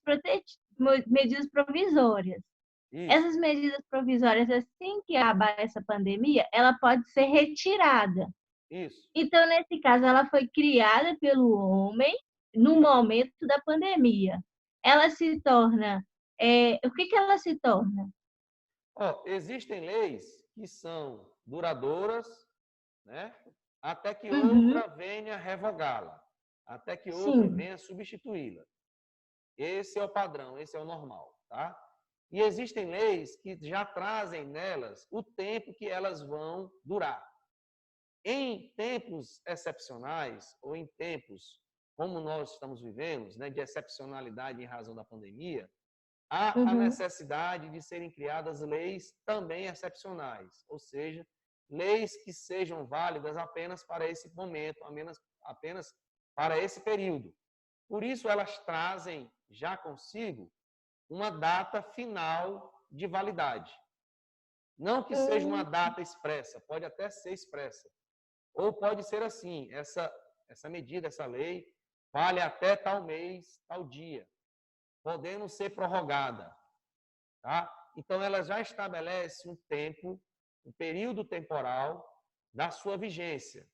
provisórias. Isso. Essas medidas provisórias, assim que acabar essa pandemia, ela pode ser retirada. Isso. Então, nesse caso, ela foi criada pelo homem no momento da pandemia. Ela se torna... o que ela se torna? Existem leis que são duradouras, né? Até que outra venha revogá-la, até que outra venha substituí-la. Esse é o padrão, esse é o normal, tá? E existem leis que já trazem nelas o tempo que elas vão durar. Em tempos excepcionais, ou em tempos como nós estamos vivendo, né, de excepcionalidade em razão da pandemia, há a necessidade de serem criadas leis também excepcionais, ou seja, leis que sejam válidas apenas para esse momento, apenas para esse período. Por isso, elas trazem já consigo uma data final de validade. Não que seja uma data expressa, pode até ser expressa. Ou pode ser assim, essa medida, essa lei, vale até tal mês, tal dia, podendo ser prorrogada. Tá? Então, ela já estabelece um tempo, um período temporal da sua vigência.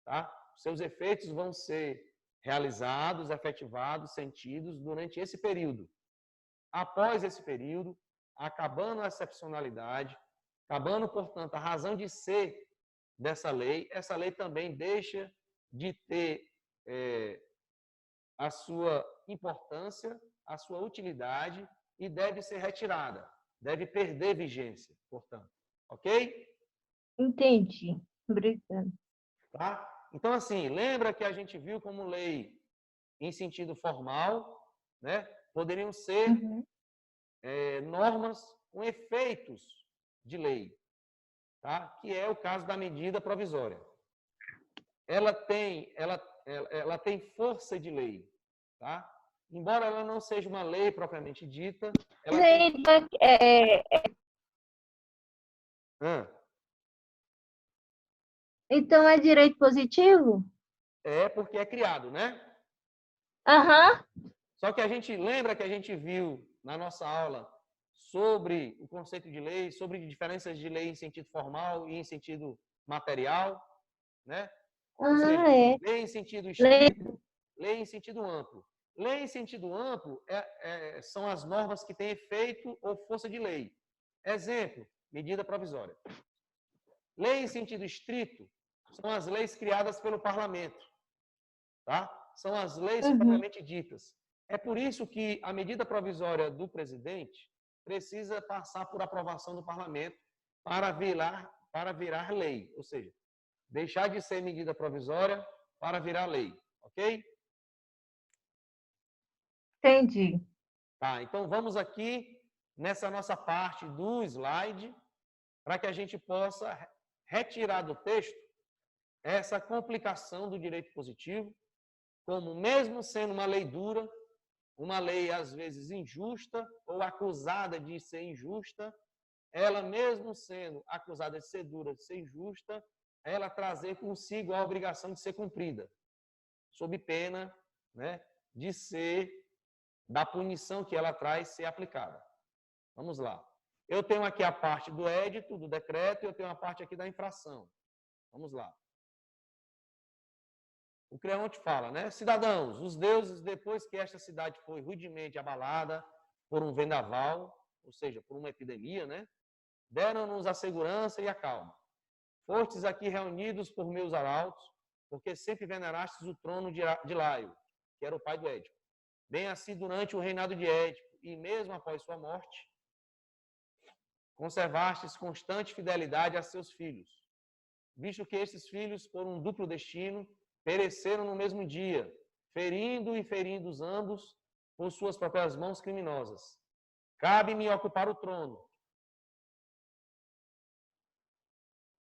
Tá? Seus efeitos vão ser realizados, efetivados, sentidos durante esse período. Após esse período, acabando a excepcionalidade, acabando, portanto, a razão de ser dessa lei, essa lei também deixa de ter a sua importância, a sua utilidade e deve ser retirada, deve perder vigência, portanto. Ok? Entendi. Obrigada. Tá? Então, assim, lembra que a gente viu como lei em sentido formal, né? Poderiam ser normas com efeitos de lei, tá? Que é o caso da medida provisória. Ela tem força de lei, tá? Embora ela não seja uma lei propriamente dita, ela tem... Então é direito positivo? É porque é criado, né? Aham. Só que a gente lembra que a gente viu na nossa aula sobre o conceito de lei, sobre diferenças de lei em sentido formal e em sentido material, né? Ou seja, lei em sentido estrito, lei em sentido amplo. Lei em sentido amplo são as normas que têm efeito ou força de lei. Exemplo, medida provisória. Lei em sentido estrito são as leis criadas pelo parlamento, tá? São as leis propriamente ditas. É por isso que a medida provisória do presidente precisa passar por aprovação do parlamento para virar lei, ou seja, deixar de ser medida provisória para virar lei, ok? Entendi. Tá, então vamos aqui nessa nossa parte do slide para que a gente possa retirar do texto essa complicação do direito positivo, como mesmo sendo uma lei dura, uma lei às vezes injusta ou acusada de ser injusta, ela mesmo sendo acusada de ser dura, de ser injusta, ela trazer consigo a obrigação de ser cumprida, sob pena, né, de ser, da punição que ela traz ser aplicada. Vamos lá. Eu tenho aqui a parte do édito, do decreto, e eu tenho a parte aqui da infração. Vamos lá. O Creonte fala, né? Cidadãos, os deuses, depois que esta cidade foi rudemente abalada por um vendaval, ou seja, por uma epidemia, né? Deram-nos a segurança e a calma. Fostes aqui reunidos por meus arautos, porque sempre venerastes o trono de Laio, que era o pai do Édipo. Bem assim, durante o reinado de Édipo, e mesmo após sua morte, conservastes constante fidelidade a seus filhos, visto que estes filhos, por um duplo destino, pereceram no mesmo dia, ferindo os ambos por suas próprias mãos criminosas. Cabe-me ocupar o trono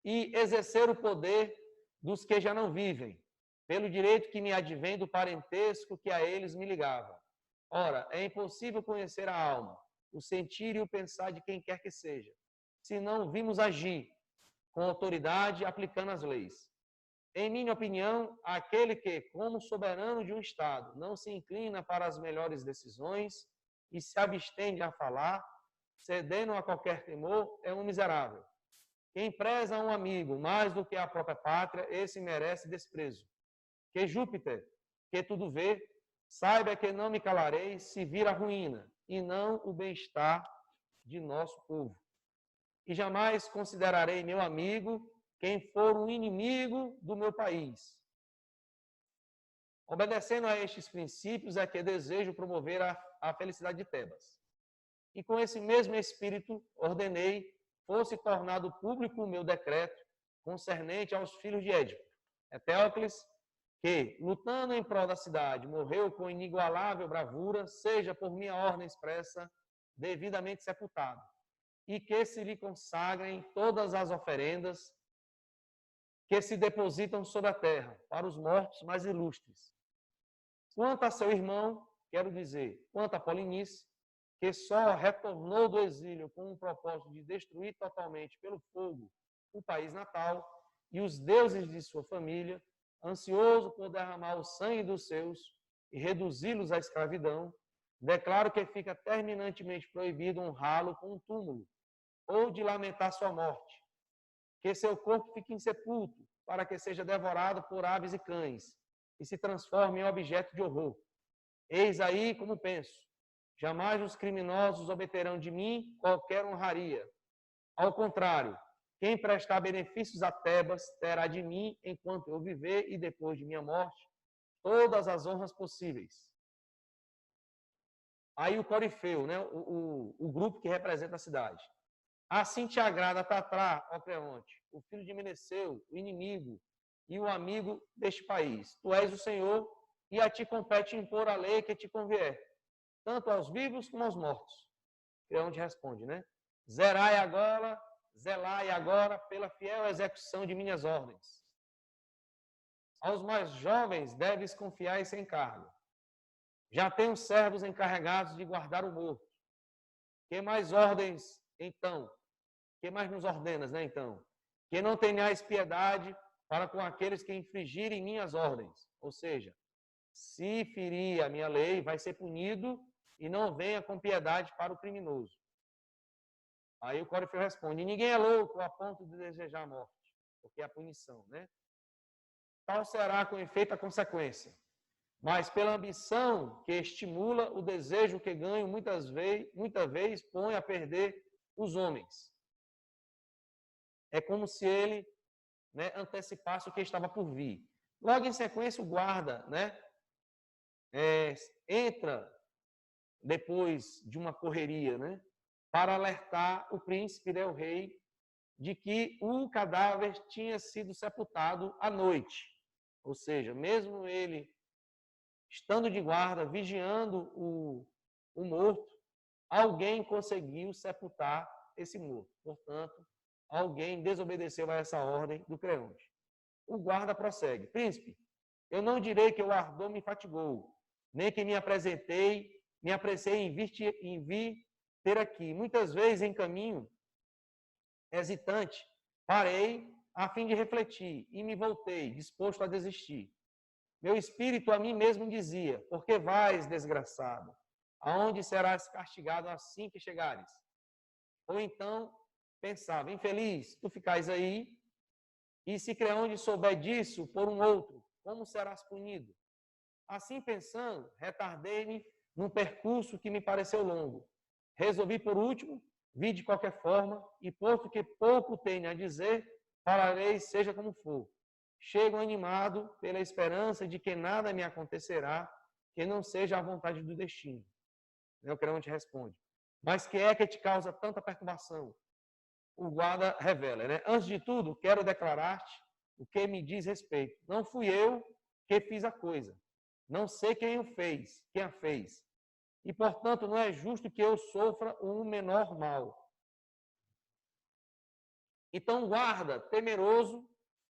e exercer o poder dos que já não vivem, pelo direito que me advém do parentesco que a eles me ligava. Ora, é impossível conhecer a alma, o sentir e o pensar de quem quer que seja, se não vimos agir com autoridade aplicando as leis. Em minha opinião, aquele que, como soberano de um Estado, não se inclina para as melhores decisões e se abstém de falar, cedendo a qualquer temor, é um miserável. Quem preza um amigo mais do que a própria pátria, esse merece desprezo. Que Júpiter, que tudo vê, saiba que não me calarei se vir a ruína, e não o bem-estar de nosso povo. E jamais considerarei meu amigo quem for um inimigo do meu país. Obedecendo a estes princípios é que desejo promover a felicidade de Tebas. E com esse mesmo espírito ordenei fosse tornado público o meu decreto concernente aos filhos de Édipo. Eteócles, que, lutando em prol da cidade, morreu com inigualável bravura, seja por minha ordem expressa, devidamente sepultado, e que se lhe consagrem todas as oferendas que se depositam sobre a terra, para os mortos mais ilustres. Quanto a seu irmão, quero dizer, quanto a Polinice, que só retornou do exílio com o propósito de destruir totalmente pelo fogo o país natal e os deuses de sua família, ansioso por derramar o sangue dos seus e reduzi-los à escravidão, declaro que fica terminantemente proibido honrá-lo com um túmulo ou de lamentar sua morte, que seu corpo fique insepulto, para que seja devorado por aves e cães, e se transforme em objeto de horror. Eis aí como penso, jamais os criminosos obterão de mim qualquer honraria. Ao contrário, quem prestar benefícios a Tebas terá de mim, enquanto eu viver e depois de minha morte, todas as honras possíveis. Aí o corifeu, né? o grupo que representa a cidade. Assim te agrada Tatrá, ó Creonte, o filho de Meneceu, o inimigo e o amigo deste país. Tu és o Senhor e a ti compete impor a lei que te convier, tanto aos vivos como aos mortos. Creonte responde, né? Zelai agora pela fiel execução de minhas ordens. Aos mais jovens deves confiar esse encargo. Já tenho servos encarregados de guardar o morto. Que mais ordens, então? Que mais nos ordenas, né, então? Que não tenhais piedade para com aqueles que infringirem minhas ordens. Ou seja, se ferir a minha lei, vai ser punido e não venha com piedade para o criminoso. Aí o Corifeu responde, ninguém é louco a ponto de desejar a morte, porque é a punição, né? Tal será com efeito a consequência. Mas pela ambição que estimula o desejo que ganho, muita vez põe a perder os homens. É como se ele, né, antecipasse o que estava por vir. Logo em sequência, o guarda, né, entra depois de uma correria, né, para alertar o príncipe, né, o rei, de que o cadáver tinha sido sepultado à noite. Ou seja, mesmo ele estando de guarda, vigiando o morto, alguém conseguiu sepultar esse morto. Portanto, alguém desobedeceu a essa ordem do Creonte. O guarda prossegue. Príncipe, eu não direi que o ardor me fatigou, nem que me apressei em vir ter aqui. Muitas vezes em caminho, hesitante, parei a fim de refletir e me voltei, disposto a desistir. Meu espírito a mim mesmo dizia, por que vais, desgraçado? Aonde serás castigado assim que chegares? Ou então, pensava, infeliz, tu ficais aí, e se Creonte souber disso por um outro, como serás punido? Assim pensando, retardei-me num percurso que me pareceu longo. Resolvi, por último, vir de qualquer forma, e posto que pouco tenho a dizer, falarei seja como for. Chego animado pela esperança de que nada me acontecerá que não seja a vontade do destino. O Creonte responde. Mas que é que te causa tanta perturbação? O guarda revela, né? Antes de tudo, quero declarar-te o que me diz respeito. Não fui eu que fiz a coisa. Não sei quem a fez. E, portanto, não é justo que eu sofra um menor mal. Então, o guarda, temeroso,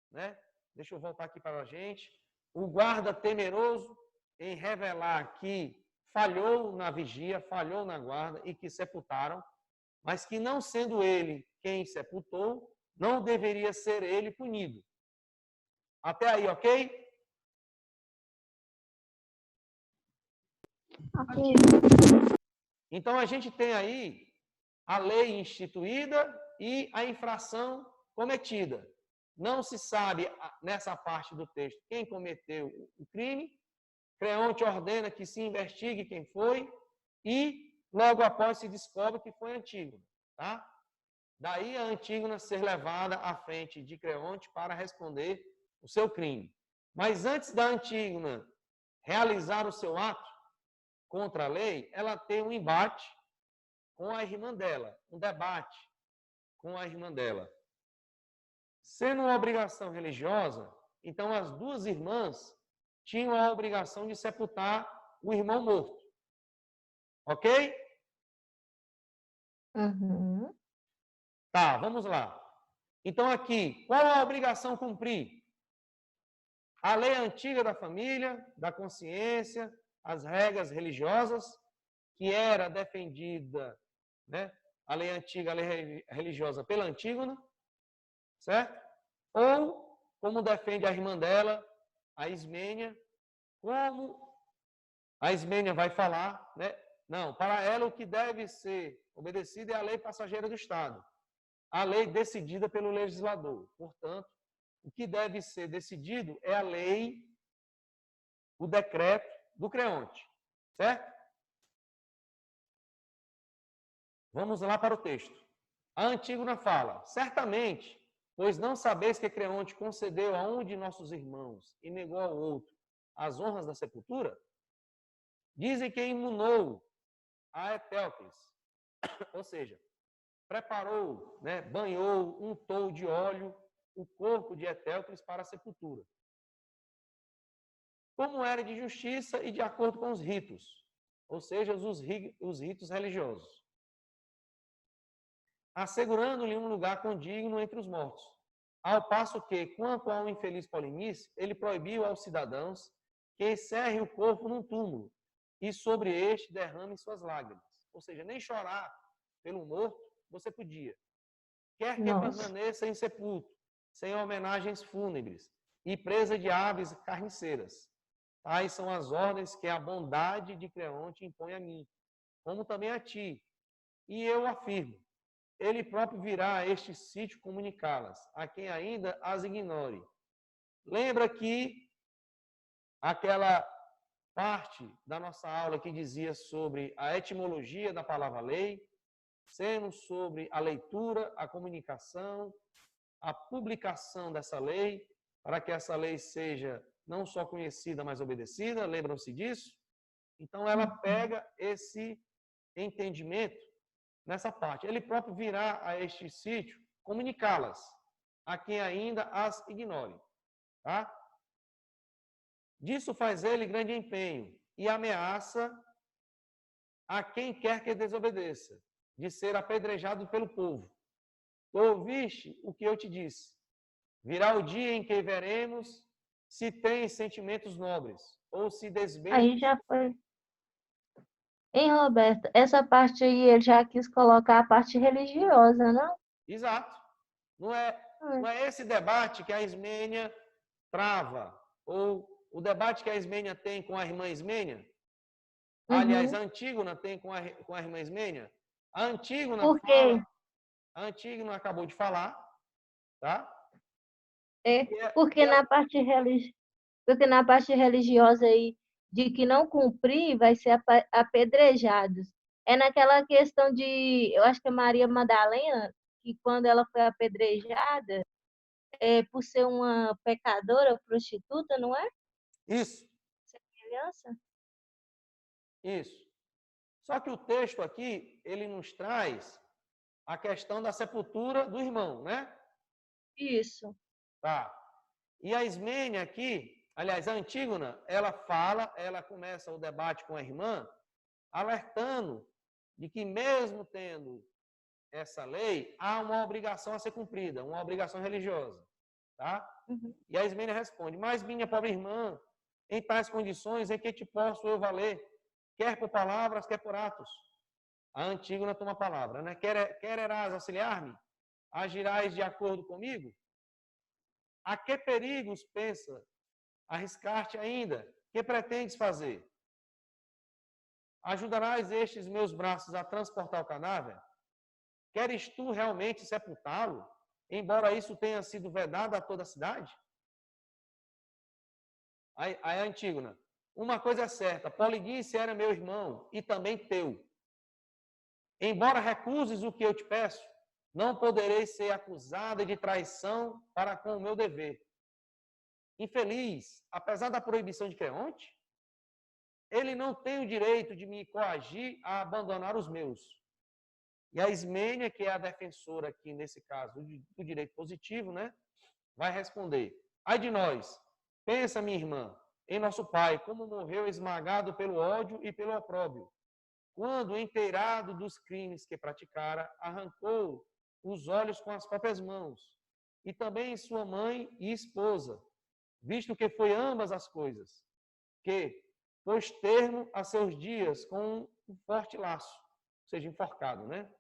né? Deixa eu voltar aqui para a gente. O guarda temeroso em revelar que falhou na vigia, falhou na guarda e que sepultaram, mas que não sendo ele quem sepultou, não deveria ser ele punido. Até aí, ok? Ok. Então, a gente tem aí a lei instituída e a infração cometida. Não se sabe, nessa parte do texto, quem cometeu o crime. Creonte ordena que se investigue quem foi e, logo após, se descobre que foi Antígona. Tá? Daí a Antígona ser levada à frente de Creonte para responder o seu crime. Mas antes da Antígona realizar o seu ato contra a lei, ela tem um embate com a irmã dela, um debate com a irmã dela. Sendo uma obrigação religiosa, então as duas irmãs tinham a obrigação de sepultar o irmão morto. Ok? Uhum. Tá, vamos lá. Então aqui, qual a obrigação a cumprir? A lei antiga da família, da consciência, as regras religiosas, que era defendida, né? A lei antiga, a lei religiosa pela Antígona, certo? Ou, como defende a irmã dela, a Ismênia, como a Ismênia vai falar, né? Não, para ela o que deve ser obedecido é a lei passageira do Estado, a lei decidida pelo legislador. Portanto, o que deve ser decidido é a lei, o decreto do Creonte, certo? Vamos lá para o texto. A Antígona fala, certamente, pois não sabeis que Creonte concedeu a um de nossos irmãos e negou ao outro as honras da sepultura? Dizem que imunou a Etéocles, ou seja, preparou, né, banhou, untou de óleo o corpo de Etéocles para a sepultura, como era de justiça e de acordo com os ritos, ou seja, os ritos religiosos, assegurando-lhe um lugar condigno entre os mortos. Ao passo que, quanto ao infeliz Polinice, ele proibiu aos cidadãos que encerrem o corpo num túmulo e sobre este derramem suas lágrimas. Ou seja, nem chorar pelo morto você podia. Quer que permaneça insepulto, sem homenagens fúnebres e presa de aves carniceiras. Tais são as ordens que a bondade de Creonte impõe a mim, como também a ti. E eu afirmo, ele próprio virá a este sítio comunicá-las, a quem ainda as ignore. Lembra que aquela parte da nossa aula que dizia sobre a etimologia da palavra lei, sendo sobre a leitura, a comunicação, a publicação dessa lei, para que essa lei seja não só conhecida, mas obedecida, lembram-se disso? Então, ela pega esse entendimento nessa parte. Ele próprio virá a este sítio comunicá-las a quem ainda as ignore. Tá? Disso faz ele grande empenho e ameaça a quem quer que desobedeça, de ser apedrejado pelo povo. Tu ouviste o que eu te disse. Virá o dia em que veremos se tem sentimentos nobres ou se desbem. Aí já foi. Hein, Roberto? Essa parte aí ele já quis colocar a parte religiosa, não? Exato. Não é esse debate que a Ismênia trava, ou o debate que a Ismênia tem com a irmã Ismênia. Aliás, a Antígona tem com a irmã Ismênia. A Antígona Por quê? A Antígona acabou de falar, tá? Porque na parte religiosa aí, de que não cumprir, vai ser apedrejados. É naquela questão de, eu acho que é Maria Madalena, que quando ela foi apedrejada, por ser uma pecadora, prostituta, não é? Isso. Semelhança? Isso. Só que o texto aqui, ele nos traz a questão da sepultura do irmão, né? Isso. Tá. E a Ismênia aqui, aliás, a Antígona, ela começa o debate com a irmã, alertando de que mesmo tendo essa lei, há uma obrigação a ser cumprida, uma obrigação religiosa, tá? E a Ismênia responde, mas minha pobre irmã, em tais condições, em que te posso eu valer, quer por palavras, quer por atos? A Antígona toma a palavra, né? Quererás auxiliar-me? Agirás de acordo comigo? A que perigos pensa arriscar-te ainda? Que pretendes fazer? Ajudarás estes meus braços a transportar o cadáver? Queres tu realmente sepultá-lo, embora isso tenha sido vedado a toda a cidade? Aí a Antígona, uma coisa é certa, Polinice era meu irmão e também teu. Embora recuses o que eu te peço, não poderei ser acusada de traição para com o meu dever. Infeliz, apesar da proibição de Creonte, ele não tem o direito de me coagir a abandonar os meus. E a Ismênia, que é a defensora aqui, nesse caso, do direito positivo, né, vai responder, ai de nós, pensa, minha irmã, em nosso pai, como morreu esmagado pelo ódio e pelo opróbrio, quando, inteirado dos crimes que praticara, arrancou os olhos com as próprias mãos, e também sua mãe e esposa, visto que foi ambas as coisas, que pôs termo a seus dias com um forte laço, ou seja, enforcado, né?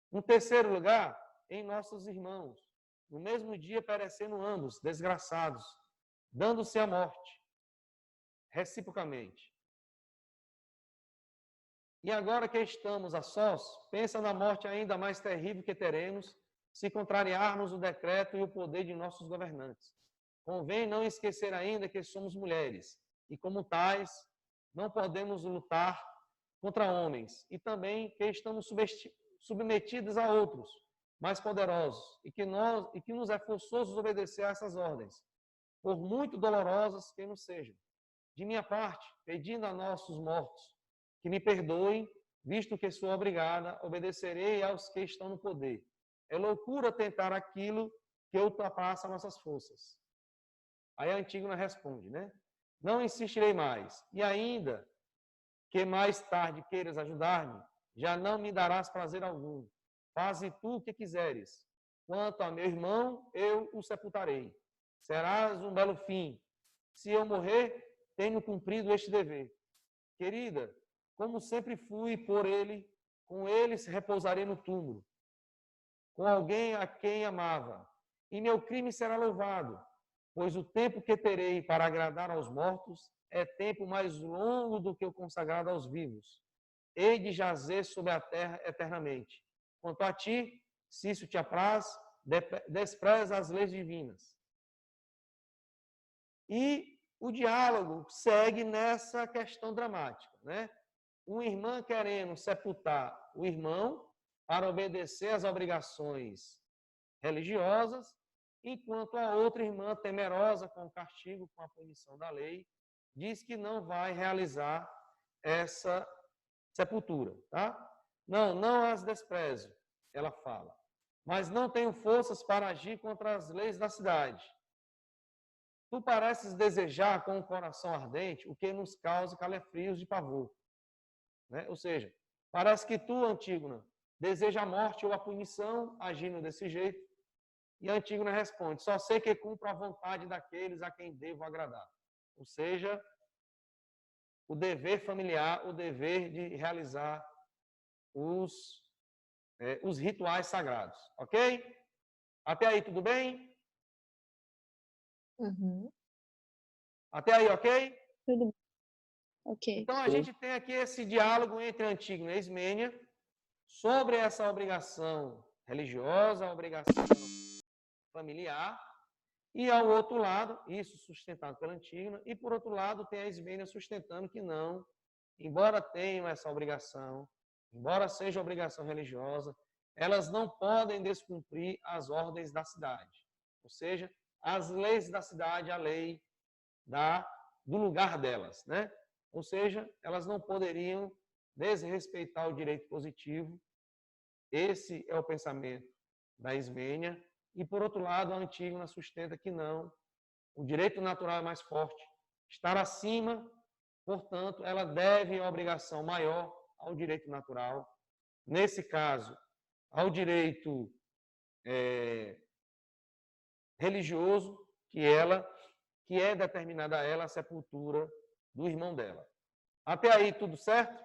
No terceiro lugar, em nossos irmãos, no mesmo dia perecendo ambos, desgraçados, dando-se a morte, reciprocamente. E agora que estamos a sós, pensa na morte ainda mais terrível que teremos se contrariarmos o decreto e o poder de nossos governantes. Convém não esquecer ainda que somos mulheres e, como tais, não podemos lutar contra homens e também que estamos submetidos a outros mais poderosos e que nos é forçoso obedecer a essas ordens, por muito dolorosas que nos sejam. De minha parte, pedindo a nossos mortos que me perdoem, visto que sou obrigada, obedecerei aos que estão no poder. É loucura tentar aquilo que ultrapassa nossas forças. Aí a Antígona responde, né? Não insistirei mais. E ainda que mais tarde queiras ajudar-me, já não me darás prazer algum. Faze tu o que quiseres. Quanto a meu irmão, eu o sepultarei. Serás um belo fim. Se eu morrer, tenho cumprido este dever. Querida, como sempre fui por ele, com ele repousarei no túmulo, com alguém a quem amava. E meu crime será louvado, pois o tempo que terei para agradar aos mortos é tempo mais longo do que o consagrado aos vivos. Hei de jazer sobre a terra eternamente. Quanto a ti, se isso te apraz, despreza as leis divinas. E o diálogo segue nessa questão dramática, né? Uma irmã querendo sepultar o irmão para obedecer às obrigações religiosas, enquanto a outra irmã, temerosa com o castigo, com a punição da lei, diz que não vai realizar essa sepultura, tá? Não as desprezo, ela fala, mas não tenho forças para agir contra as leis da cidade. Tu pareces desejar com o coração ardente o que nos causa calefrios de pavor. Né? Ou seja, parece que tu, Antígona, deseja a morte ou a punição agindo desse jeito. E a Antígona responde, só sei que cumpro a vontade daqueles a quem devo agradar. Ou seja, o dever familiar, o dever de realizar os rituais sagrados. Ok? Até aí, tudo bem? Uhum. Até aí, ok? Tudo bem. Ok. Então, a gente tem aqui esse diálogo entre Antígona e Ismênia sobre essa obrigação religiosa, a obrigação familiar, e ao outro lado, isso sustentado pela Antígona, e por outro lado tem a Ismênia sustentando que não, embora tenham essa obrigação, embora seja obrigação religiosa, elas não podem descumprir as ordens da cidade. Ou seja, as leis da cidade, a lei do lugar delas, né? Ou seja, elas não poderiam desrespeitar o direito positivo. Esse é o pensamento da Ismênia. E, por outro lado, a Antígona sustenta que não, o direito natural é mais forte, estar acima, portanto, ela deve a obrigação maior ao direito natural. Nesse caso, ao direito religioso, que é determinada a ela a sepultura do irmão dela. Até aí, tudo certo?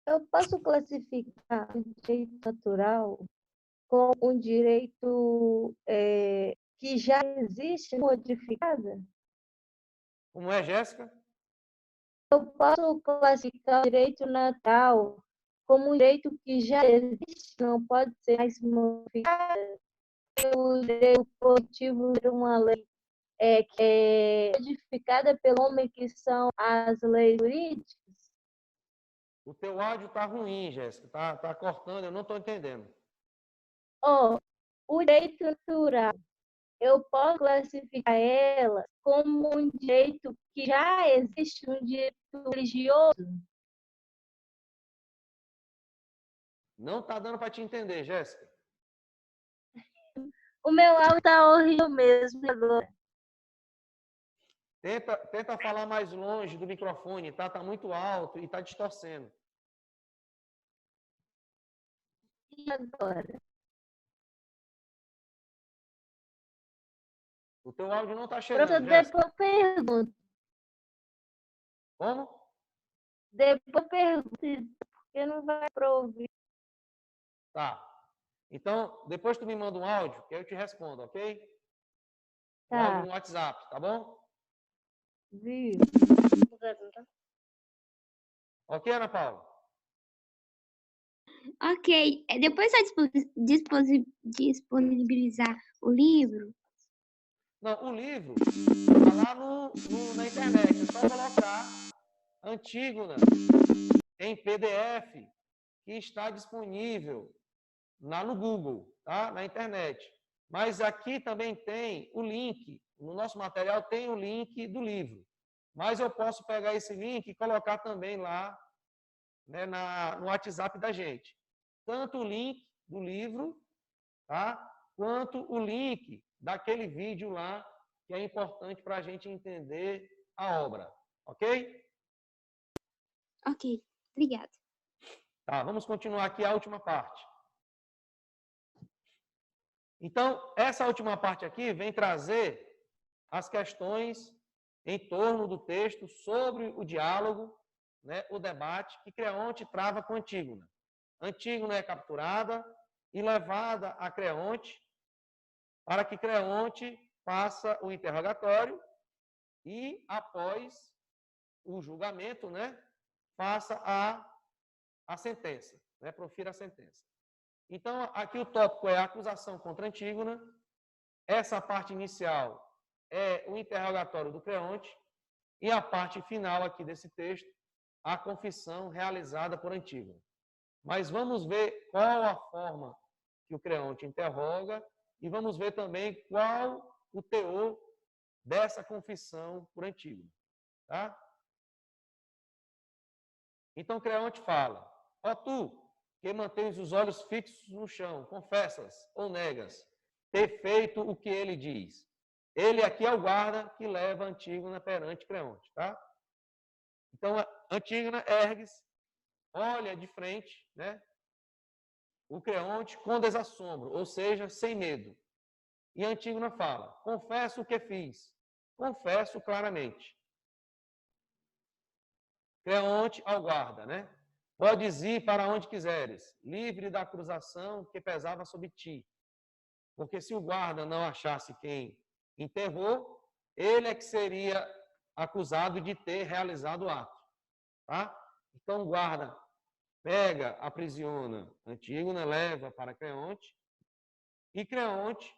Eu posso classificar o direito natural como um direito que já existe modificada? Como é, Jéssica? Eu posso classificar o direito natural como um direito que já existe, não pode ser mais modificado. O direito positivo é uma lei que é modificada pelo homem, que são as leis jurídicas. O teu áudio está ruim, Jéssica. Tá cortando, eu não estou entendendo. O direito natural, eu posso classificar ela como um direito que já existe, um direito religioso? Não está dando para te entender, Jéssica. O meu áudio está horrível mesmo agora. Tenta falar mais longe do microfone, tá? Tá muito alto e está distorcendo. E agora? O teu áudio não está chegando, Professor, Jéssica. depois pergunto. Como? Depois pergunto, porque não vai para ouvir. Tá. Então, depois tu me manda um áudio, que eu te respondo, ok? Um Tá. áudio no WhatsApp, tá bom? Viu? Ok, Ana Paula? Ok. Depois vai disponibilizar o livro? Não, o livro está lá na internet. É só colocar Antígona em PDF, que está disponível lá no Google, tá? Na internet. Mas aqui também tem o link, no nosso material tem o link do livro. mas eu posso pegar esse link e colocar também lá, né, no WhatsApp da gente. Tanto o link do livro, tá? Quanto o link daquele vídeo lá, que é importante para a gente entender a obra. Ok? Ok, obrigada. Tá, vamos continuar aqui a última parte. Então, essa última parte aqui vem trazer as questões em torno do texto sobre o diálogo, né, o debate que Creonte trava com Antígona. Antígona é capturada e levada a Creonte para que Creonte faça o interrogatório e, após o julgamento, né, faça a sentença, né, profira a sentença. Então, aqui o tópico é a acusação contra Antígona. Essa parte inicial é o interrogatório do Creonte e a parte final aqui desse texto, a confissão realizada por Antígona. Mas vamos ver qual a forma que o Creonte interroga e vamos ver também qual o teor dessa confissão por Antígona. Tá? Então, Creonte fala: ó tu, que mantens os olhos fixos no chão, confessas ou negas ter feito o que ele diz. Ele aqui é o guarda que leva Antígona perante Creonte, tá? Então, Antígona ergue-se, olha de frente, né? O Creonte com desassombro, ou seja, sem medo. E Antígona fala: confesso o que fiz, confesso claramente. Creonte ao guarda, né? Podes ir para onde quiseres, livre da acusação que pesava sobre ti. Porque se o guarda não achasse quem enterrou, ele é que seria acusado de ter realizado o ato. Tá? Então o guarda pega, aprisiona Antígona, leva para Creonte, e Creonte,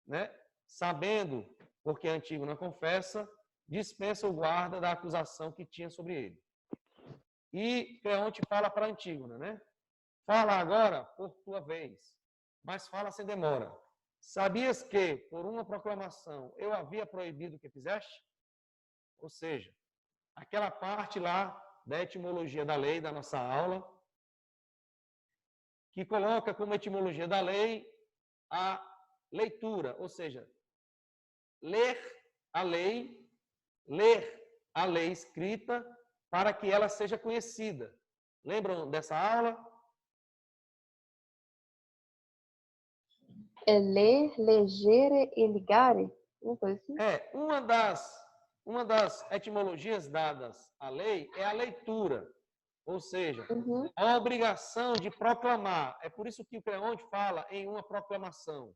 né, sabendo, porque Antígona confessa, dispensa o guarda da acusação que tinha sobre ele. E Creonte fala para Antígona, né? Fala agora por tua vez, mas fala sem demora. Sabias que, por uma proclamação, eu havia proibido o que fizeste? Ou seja, aquela parte lá da etimologia da lei, da nossa aula, que coloca como etimologia da lei a leitura, ou seja, ler a lei escrita para que ela seja conhecida. Lembram dessa aula? É ler, legere e ligare? Uma coisa assim? É, uma das etimologias dadas à lei é a leitura, ou seja, a obrigação de proclamar. É por isso que o Creonte fala em uma proclamação.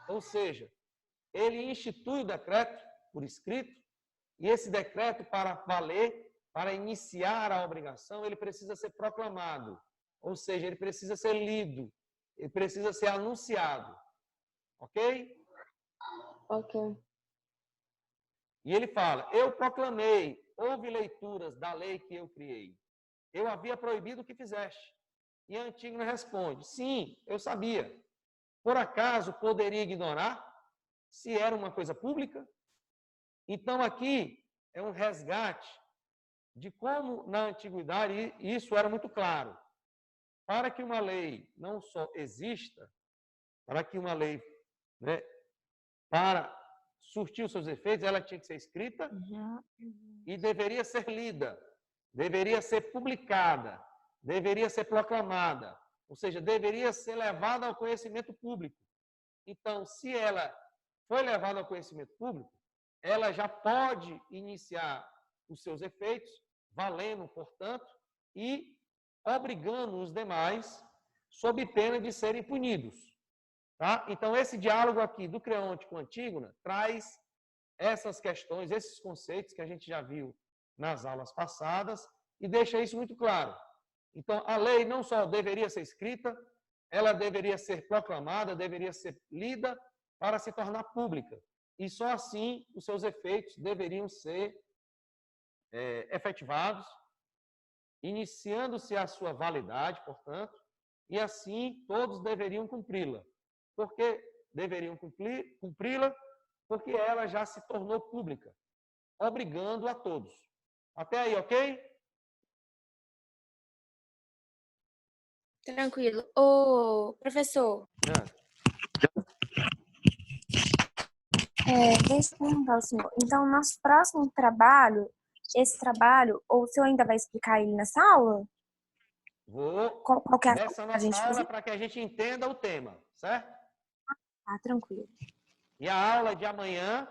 Ou seja, ele institui o decreto por escrito, e esse decreto, para valer, para iniciar a obrigação, ele precisa ser proclamado. Ou seja, ele precisa ser lido, ele precisa ser anunciado. Ok? Ok. E ele fala: eu proclamei, houve leituras da lei que eu criei. Eu havia proibido o que fizeste. E a Antígona responde: sim, eu sabia. Por acaso poderia ignorar se era uma coisa pública? Então aqui é um resgate de como na antiguidade isso era muito claro. Para que uma lei não só exista, para que uma lei, né, para surtir os seus efeitos, ela tinha que ser escrita e deveria ser lida, deveria ser publicada, deveria ser proclamada, ou seja, deveria ser levada ao conhecimento público. Então, se ela foi levada ao conhecimento público, ela já pode iniciar os seus efeitos, valendo, portanto, e obrigando os demais, sob pena de serem punidos. Tá? Então, esse diálogo aqui do Creonte com Antígona traz essas questões, esses conceitos que a gente já viu nas aulas passadas e deixa isso muito claro. Então, a lei não só deveria ser escrita, ela deveria ser proclamada, deveria ser lida para se tornar pública. E só assim os seus efeitos deveriam ser efetivados, iniciando-se a sua validade, portanto, e assim todos deveriam cumpri-la. Por que deveriam cumpri-la? Porque ela já se tornou pública. obrigando a todos. Até aí, ok? Tranquilo. Ô, professor, deixa eu perguntar ao senhor. Então, nosso próximo trabalho, esse trabalho, ou o senhor ainda vai explicar ele nessa aula? Vou Qual que é nessa a gente nossa aula fazer? para que a gente entenda o tema, certo? Ah, tranquilo. E a aula de amanhã,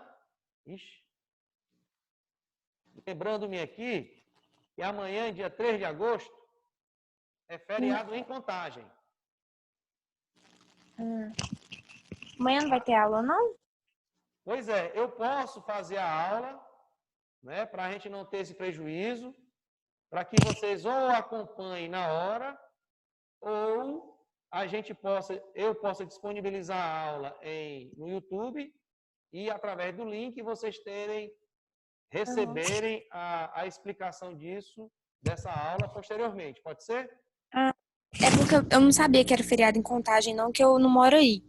lembrando-me aqui, que amanhã, dia 3 de agosto, é feriado em Contagem. Amanhã não vai ter aula, não? Pois é, eu posso fazer a aula, né, para a gente não ter esse prejuízo, para que vocês ou acompanhem na hora, ou eu possa disponibilizar a aula no YouTube e através do link vocês receberem a explicação dessa aula posteriormente. Pode ser? É porque eu não sabia que era feriado em Contagem, não, que eu não moro aí.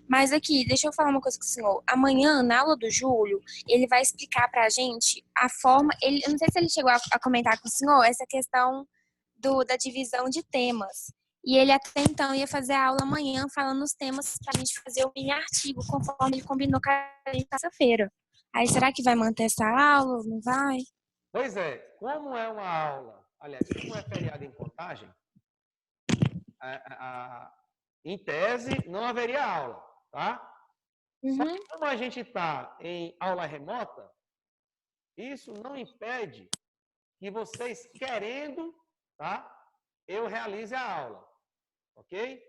Mas aqui, deixa eu falar uma coisa com o senhor. Amanhã, na aula do Júlio, ele vai explicar pra gente a forma. Eu não sei se ele chegou a comentar com o senhor essa questão da divisão de temas. E ele até então ia fazer a aula amanhã falando os temas pra gente fazer o mini artigo, conforme ele combinou com a gente terça-feira. Aí será que vai manter essa aula? Não vai? Pois é, como é uma aula, aliás, como é feriado em Contagem, em tese não haveria aula, tá? Só que como a gente está em aula remota, isso não impede que vocês querendo, tá? Eu realize a aula, ok?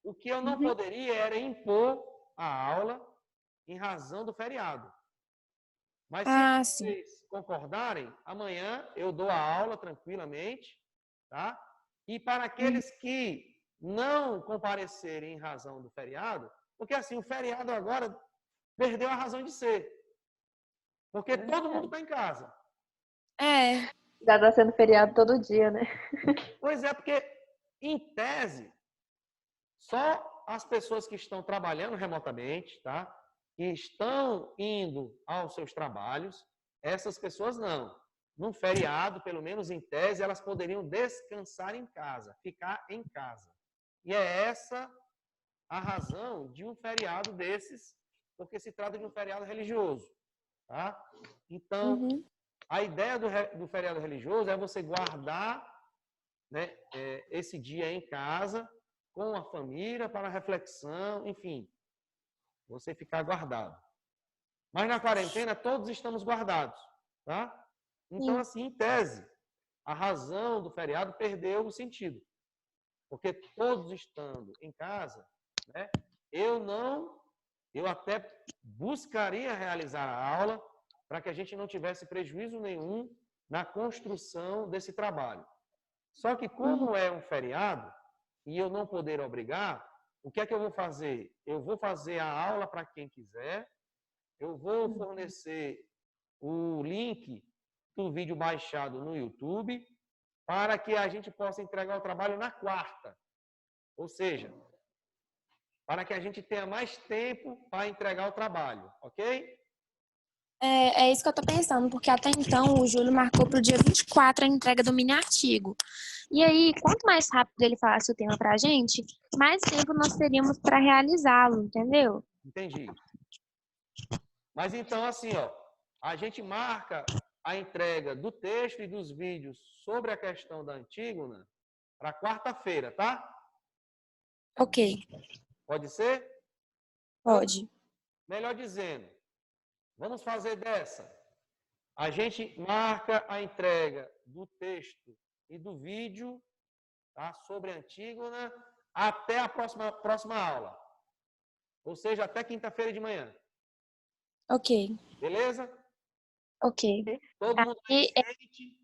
O que eu não poderia era impor a aula em razão do feriado. Mas se vocês concordarem, amanhã eu dou a aula tranquilamente, tá? E para aqueles que não comparecerem em razão do feriado, porque assim, o feriado agora perdeu a razão de ser. Porque todo mundo está em casa. Já está sendo feriado todo dia, né? Pois é, porque, em tese, só as pessoas que estão trabalhando remotamente, tá? Que estão indo aos seus trabalhos, essas pessoas não. Num feriado, pelo menos em tese, elas poderiam descansar em casa, ficar em casa. E é essa a razão de um feriado desses, porque se trata de um feriado religioso, tá? Então, a ideia do feriado religioso é você guardar, né, esse dia em casa, com a família, para reflexão, enfim, você ficar guardado. Mas na quarentena, todos estamos guardados, tá? Então, assim, em tese, a razão do feriado perdeu o sentido. Porque todos estando em casa, né, eu até buscaria realizar a aula para que a gente não tivesse prejuízo nenhum na construção desse trabalho. Só que como é um feriado e eu não poder obrigar, o que é que eu vou fazer? Eu vou fazer a aula para quem quiser, eu vou fornecer o link do vídeo baixado no YouTube para que a gente possa entregar o trabalho na quarta. Ou seja, para que a gente tenha mais tempo para entregar o trabalho, ok? É isso que eu estou pensando, porque até então o Júlio marcou para o dia 24 a entrega do mini artigo. E aí, quanto mais rápido ele falasse o tema para a gente, mais tempo nós teríamos para realizá-lo, entendeu? Entendi. Mas então, assim, ó, a gente marca a entrega do texto e dos vídeos sobre a questão da Antígona para quarta-feira, tá? Ok. Pode ser? Pode. Melhor dizendo, vamos fazer dessa. A gente marca a entrega do texto e do vídeo, tá, sobre a Antígona até a próxima aula. Ou seja, até quinta-feira de manhã. Ok. Beleza? Ok. Todo mundo aí ciente?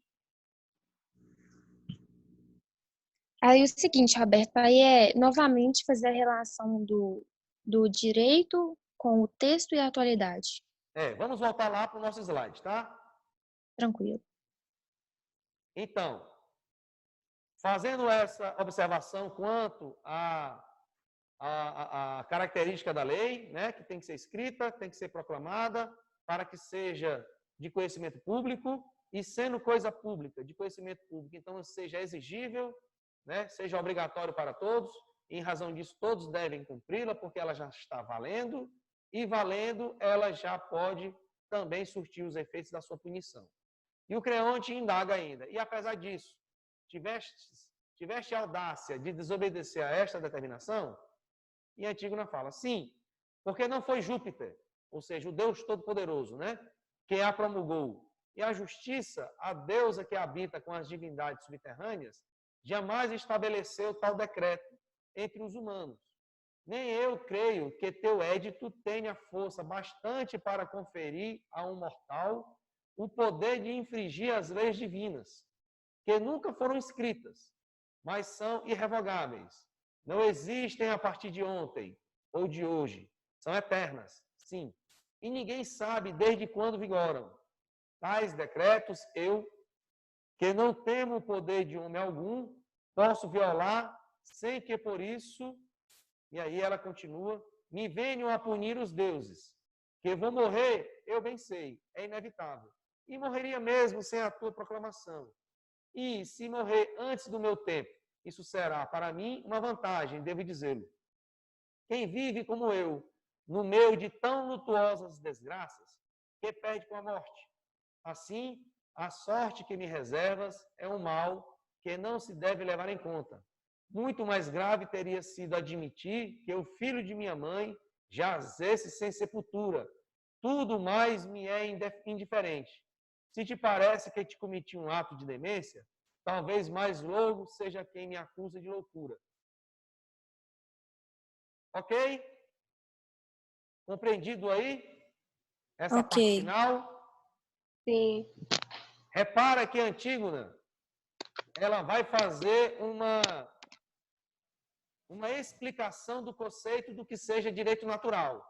Aí o seguinte, Roberto, aí é novamente fazer a relação do direito com o texto e a atualidade. Vamos voltar lá para o nosso slide, tá? Tranquilo. Então, fazendo essa observação quanto à característica da lei, né, que tem que ser escrita, tem que ser proclamada, para que seja de conhecimento público e sendo coisa pública, de conhecimento público. Então, seja exigível, né, seja obrigatório para todos, e, em razão disso, todos devem cumpri-la, porque ela já está valendo, e valendo, ela já pode também surtir os efeitos da sua punição. E o Creonte indaga ainda, e apesar disso, tiveste a audácia de desobedecer a esta determinação? E Antígona fala, sim, porque não foi Júpiter, ou seja, o Deus Todo-Poderoso, né, que a promulgou. E a justiça, a deusa que habita com as divindades subterrâneas, jamais estabeleceu tal decreto entre os humanos. Nem eu creio que teu édito tenha força bastante para conferir a um mortal o poder de infringir as leis divinas, que nunca foram escritas, mas são irrevogáveis. Não existem a partir de ontem ou de hoje. São eternas, sim. E ninguém sabe desde quando vigoram. Tais decretos, eu, que não temo o poder de homem algum, posso violar sem que por isso, e aí ela continua, me venham a punir os deuses. Que vou morrer, eu bem sei, é inevitável. E morreria mesmo sem a tua proclamação. E se morrer antes do meu tempo, isso será para mim uma vantagem, devo dizê-lo. Quem vive como eu, no meio de tão lutuosas desgraças, que perde com a morte. Assim, a sorte que me reservas é um mal que não se deve levar em conta. Muito mais grave teria sido admitir que o filho de minha mãe jazesse sem sepultura. Tudo mais me é indiferente. Se te parece que te cometi um ato de demência, talvez mais louco seja quem me acusa de loucura. Ok? Compreendido aí? Essa parte final? Sim. Repara que Antígona, ela vai fazer uma explicação do conceito do que seja direito natural.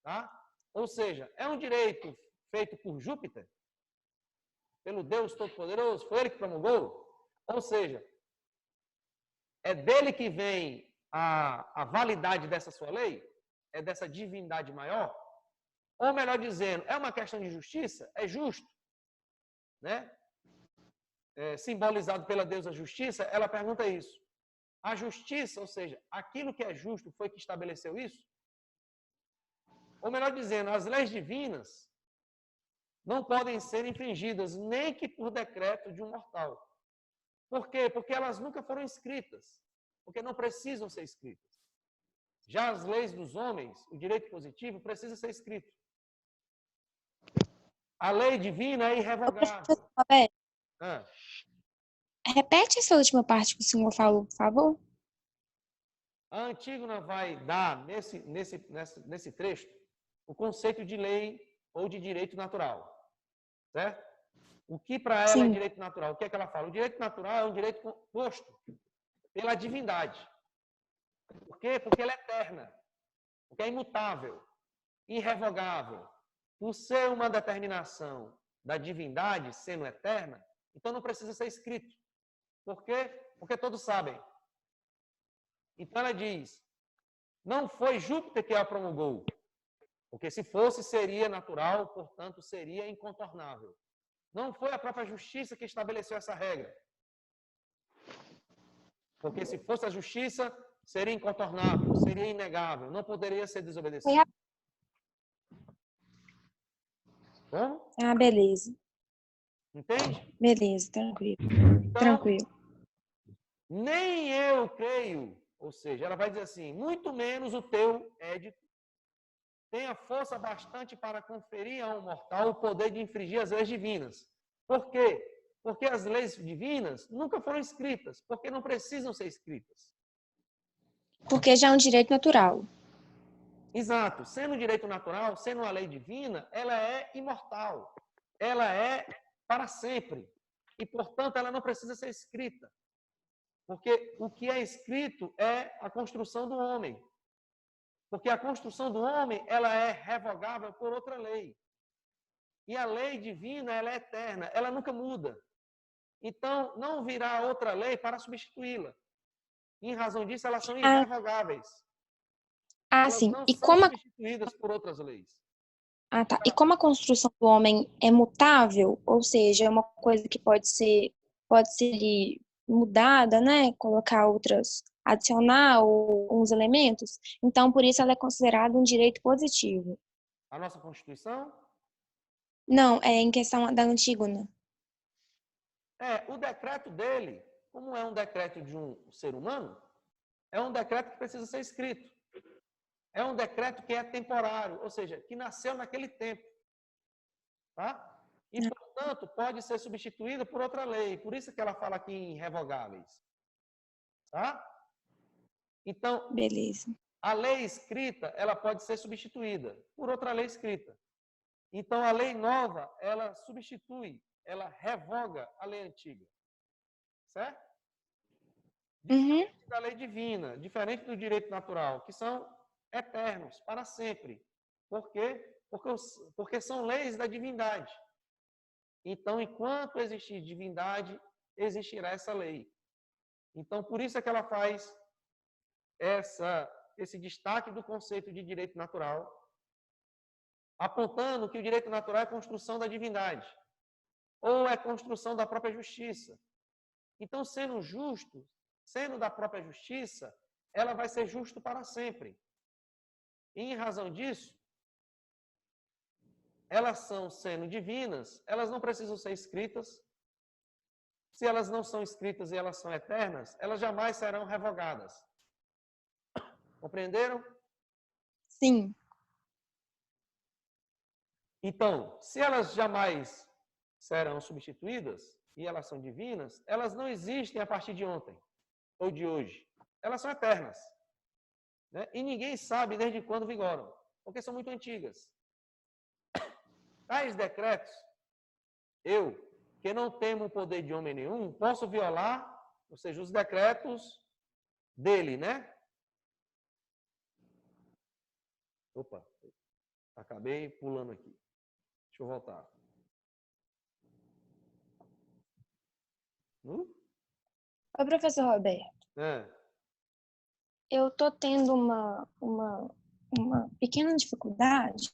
Tá? Ou seja, é um direito feito por Júpiter, pelo Deus Todo-Poderoso, foi ele que promulgou? Ou seja, é dele que vem a validade dessa sua lei? É dessa divindade maior? Ou melhor dizendo, é uma questão de justiça? É justo? Né? Simbolizado pela deusa justiça, ela pergunta isso. A justiça, ou seja, aquilo que é justo foi que estabeleceu isso? Ou melhor dizendo, as leis divinas não podem ser infringidas, nem que por decreto de um mortal. Por quê? Porque elas nunca foram escritas, porque não precisam ser escritas. Já as leis dos homens, o direito positivo, precisa ser escrito. A lei divina é irrevogável. Repete essa última parte que o senhor falou, por favor. A Antígona vai dar, nesse trecho, o conceito de lei ou de direito natural. Certo? O que para ela é direito natural? O que é que ela fala? O direito natural é um direito posto pela divindade. Por quê? Porque ela é eterna. Porque é imutável, irrevogável. Por ser uma determinação da divindade, sendo eterna, então não precisa ser escrito. Por quê? Porque todos sabem. Então ela diz, não foi Júpiter que a promulgou, porque se fosse seria natural, portanto seria incontornável. Não foi a própria justiça que estabeleceu essa regra. Porque se fosse a justiça, seria incontornável, seria inegável, não poderia ser desobedecido. Como? Ah, beleza. Entende? Beleza, tranquilo. Então, Tranquilo. nem eu creio, ou seja, ela vai dizer assim, muito menos o teu édito tenha força bastante para conferir a um mortal o poder de infringir as leis divinas. Por quê? Porque as leis divinas nunca foram escritas, porque não precisam ser escritas. Porque já é um direito natural. Exato. Sendo direito natural, sendo uma lei divina, ela é imortal. Ela é para sempre. E, portanto, ela não precisa ser escrita. Porque o que é escrito é a construção do homem. Porque a construção do homem, ela é revogável por outra lei. E a lei divina, ela é eterna, ela nunca muda. Então, não virá outra lei para substituí-la. Em razão disso, elas são irrevogáveis. Elas sim. não E são como substituídas por outras leis. Ah, tá. E como a construção do homem é mutável, ou seja, é uma coisa que pode ser ali mudada, né? Colocar outras, adicionar uns elementos, então por isso ela é considerada um direito positivo. A nossa Constituição? Não, é em questão da Antígona. O decreto dele, como é um decreto de um ser humano, é um decreto que precisa ser escrito. É um decreto que é temporário, ou seja, que nasceu naquele tempo. Tá? E, portanto, pode ser substituída por outra lei. Por isso que ela fala aqui em irrevogáveis. Tá? Então, Beleza. a lei escrita, ela pode ser substituída por outra lei escrita. Então, a lei nova, ela substitui, ela revoga a lei antiga. Certo? Diferente da lei divina, diferente do direito natural, que são eternos, para sempre. Por quê? Porque são leis da divindade. Então, enquanto existir divindade, existirá essa lei. Então, por isso é que ela faz esse destaque do conceito de direito natural, apontando que o direito natural é construção da divindade, ou é construção da própria justiça. Então, sendo justo, sendo da própria justiça, ela vai ser justo para sempre. E, em razão disso, elas são sendo divinas, elas não precisam ser escritas. Se elas não são escritas e elas são eternas, elas jamais serão revogadas. Compreenderam? Sim. Então, se elas jamais serão substituídas e elas são divinas, elas não existem a partir de ontem ou de hoje. Elas são eternas. Né? E ninguém sabe desde quando vigoram, porque são muito antigas. Tais decretos, eu, que não temo o poder de homem nenhum, posso violar, ou seja, os decretos dele, né? Opa, acabei pulando aqui. Deixa eu voltar. Oi, professor Roberto. Eu tô tendo uma pequena dificuldade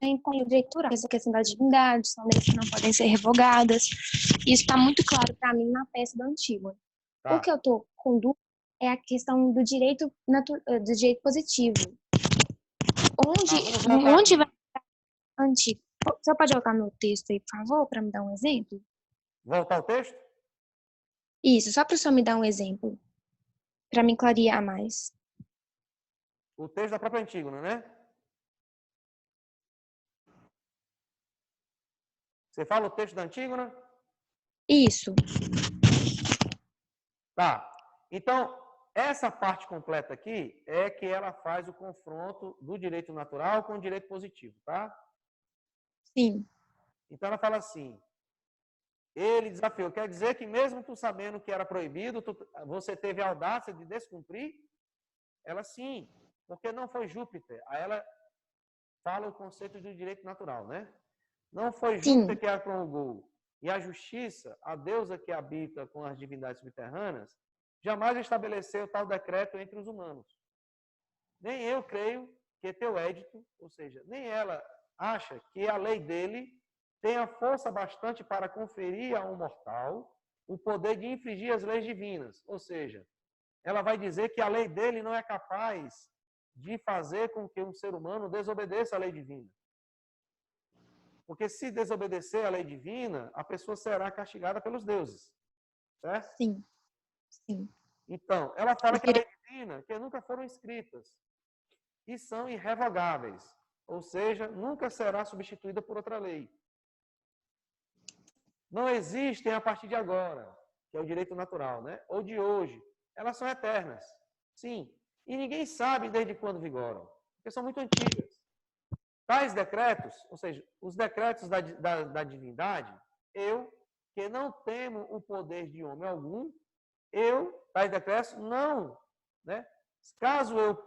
em conjecturar essa questão da divindade, são leis que não podem ser revogadas. Isso está muito claro para mim na peça da Antígona. Tá. O que eu tô com dúvida é a questão do direito positivo. Onde vai Antígona? Você pode voltar meu texto aí, por favor, para me dar um exemplo? Voltar o texto? Isso, só para o senhor me dar um exemplo, para me clarear mais. O texto da própria Antígona, né? Você fala o texto da Antígona? Isso. Tá. Então, essa parte completa aqui é que ela faz o confronto do direito natural com o direito positivo, tá? Sim. Então, ela fala assim, ele desafiou, quer dizer que mesmo tu sabendo que era proibido, você teve a audácia de descumprir? Ela, sim, porque não foi Júpiter. Aí ela fala o conceito do direito natural, né? Não foi Júpiter que a promulgou. E a justiça, a deusa que habita com as divindades subterrâneas, jamais estabeleceu tal decreto entre os humanos. Nem eu creio que teu édito, ou seja, nem ela acha que a lei dele tenha força bastante para conferir a um mortal o poder de infringir as leis divinas. Ou seja, ela vai dizer que a lei dele não é capaz de fazer com que um ser humano desobedeça a lei divina. Porque se desobedecer a lei divina, a pessoa será castigada pelos deuses. Certo? Sim. Sim. Então, ela fala que a lei divina, que nunca foram escritas, e são irrevogáveis. Ou seja, nunca será substituída por outra lei. Não existem a partir de agora, que é o direito natural, né? Ou de hoje. Elas são eternas. Sim. E ninguém sabe desde quando vigoram, porque são muito antigas. Tais decretos, ou seja, os decretos da divindade, eu, que não temo o poder de homem algum, tais decretos, não. Né? Caso eu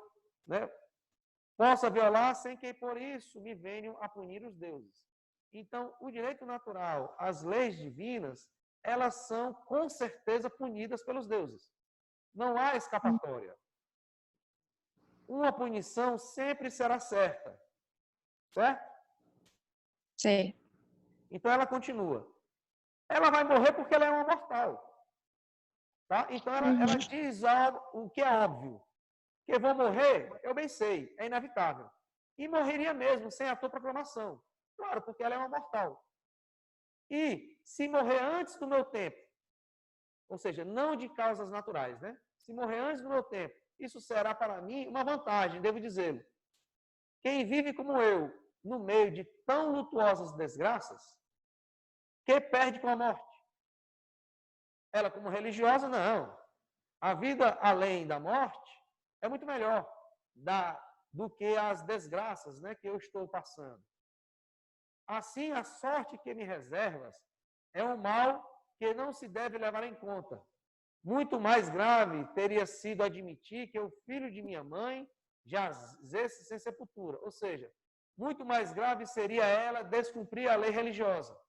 possa violar, sem que por isso me venham a punir os deuses. Então, o direito natural, as leis divinas, elas são com certeza punidas pelos deuses. Não há escapatória. Uma punição sempre será certa. Certo? Certo. Então ela continua. Ela vai morrer porque ela é uma mortal. Tá? Então ela diz o que é óbvio. Que eu vou morrer, eu bem sei, é inevitável. E morreria mesmo, sem a tua proclamação. Claro, porque ela é uma mortal. E se morrer antes do meu tempo, ou seja, não de causas naturais, né? Se morrer antes do meu tempo, isso será para mim uma vantagem, devo dizê-lo. Quem vive como eu, no meio de tão lutuosas desgraças, que perde com a morte? Ela, como religiosa, não. A vida além da morte é muito melhor do que as desgraças, né, que eu estou passando. Assim, a sorte que me reservas é um mal que não se deve levar em conta. Muito mais grave teria sido admitir que o filho de minha mãe jazesse sem sepultura. Ou seja, muito mais grave seria ela descumprir a lei religiosa.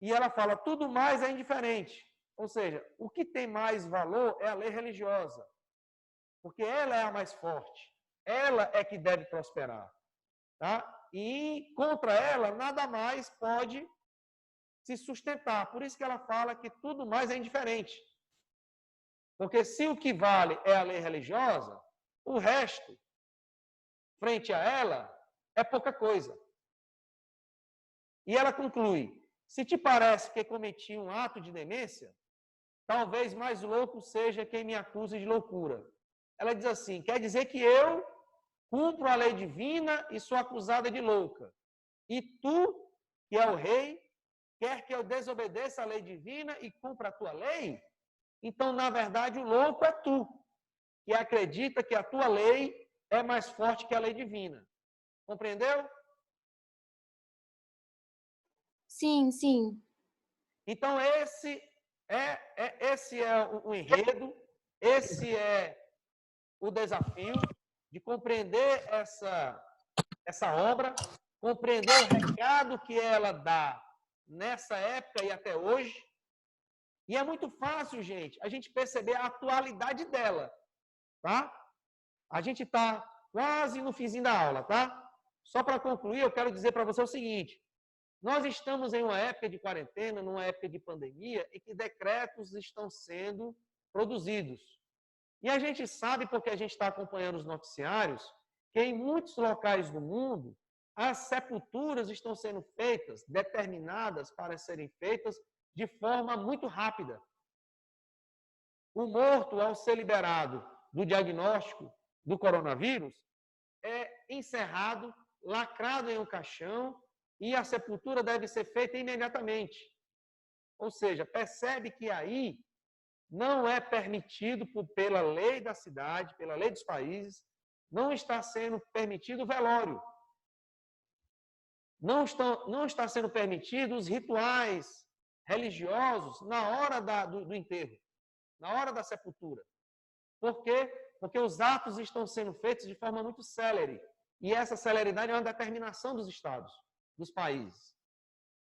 E ela fala, tudo mais é indiferente. Ou seja, o que tem mais valor é a lei religiosa. Porque ela é a mais forte. Ela é que deve prosperar. Tá? E contra ela, nada mais pode se sustentar. Por isso que ela fala que tudo mais é indiferente. Porque se o que vale é a lei religiosa, o resto, frente a ela, é pouca coisa. E ela conclui, se te parece que cometi um ato de demência, talvez mais louco seja quem me acuse de loucura. Ela diz assim, quer dizer que eu cumpro a lei divina e sou acusada de louca. E tu, que é o rei, quer que eu desobedeça a lei divina e cumpra a tua lei? Então, na verdade, o louco é tu, que acredita que a tua lei é mais forte que a lei divina. Compreendeu? Sim, sim. Então, esse é o enredo, esse é o desafio de compreender essa obra, compreender o recado que ela dá nessa época e até hoje. E é muito fácil, gente, a gente perceber a atualidade dela, tá? A gente está quase no finzinho da aula, tá? Só para concluir, eu quero dizer para você o seguinte, nós estamos em uma época de quarentena, numa época de pandemia, em que decretos estão sendo produzidos. E a gente sabe, porque a gente está acompanhando os noticiários, que em muitos locais do mundo, as sepulturas estão sendo feitas, determinadas para serem feitas de forma muito rápida. O morto, ao ser liberado do diagnóstico do coronavírus, é encerrado, lacrado em um caixão e a sepultura deve ser feita imediatamente. Ou seja, percebe que aí não é permitido pela lei da cidade, pela lei dos países, não está sendo permitido o velório. Não está sendo permitido os rituais religiosos na hora do enterro, na hora da sepultura. Por quê? Porque os atos estão sendo feitos de forma muito célere. E essa celeridade é uma determinação dos estados, dos países.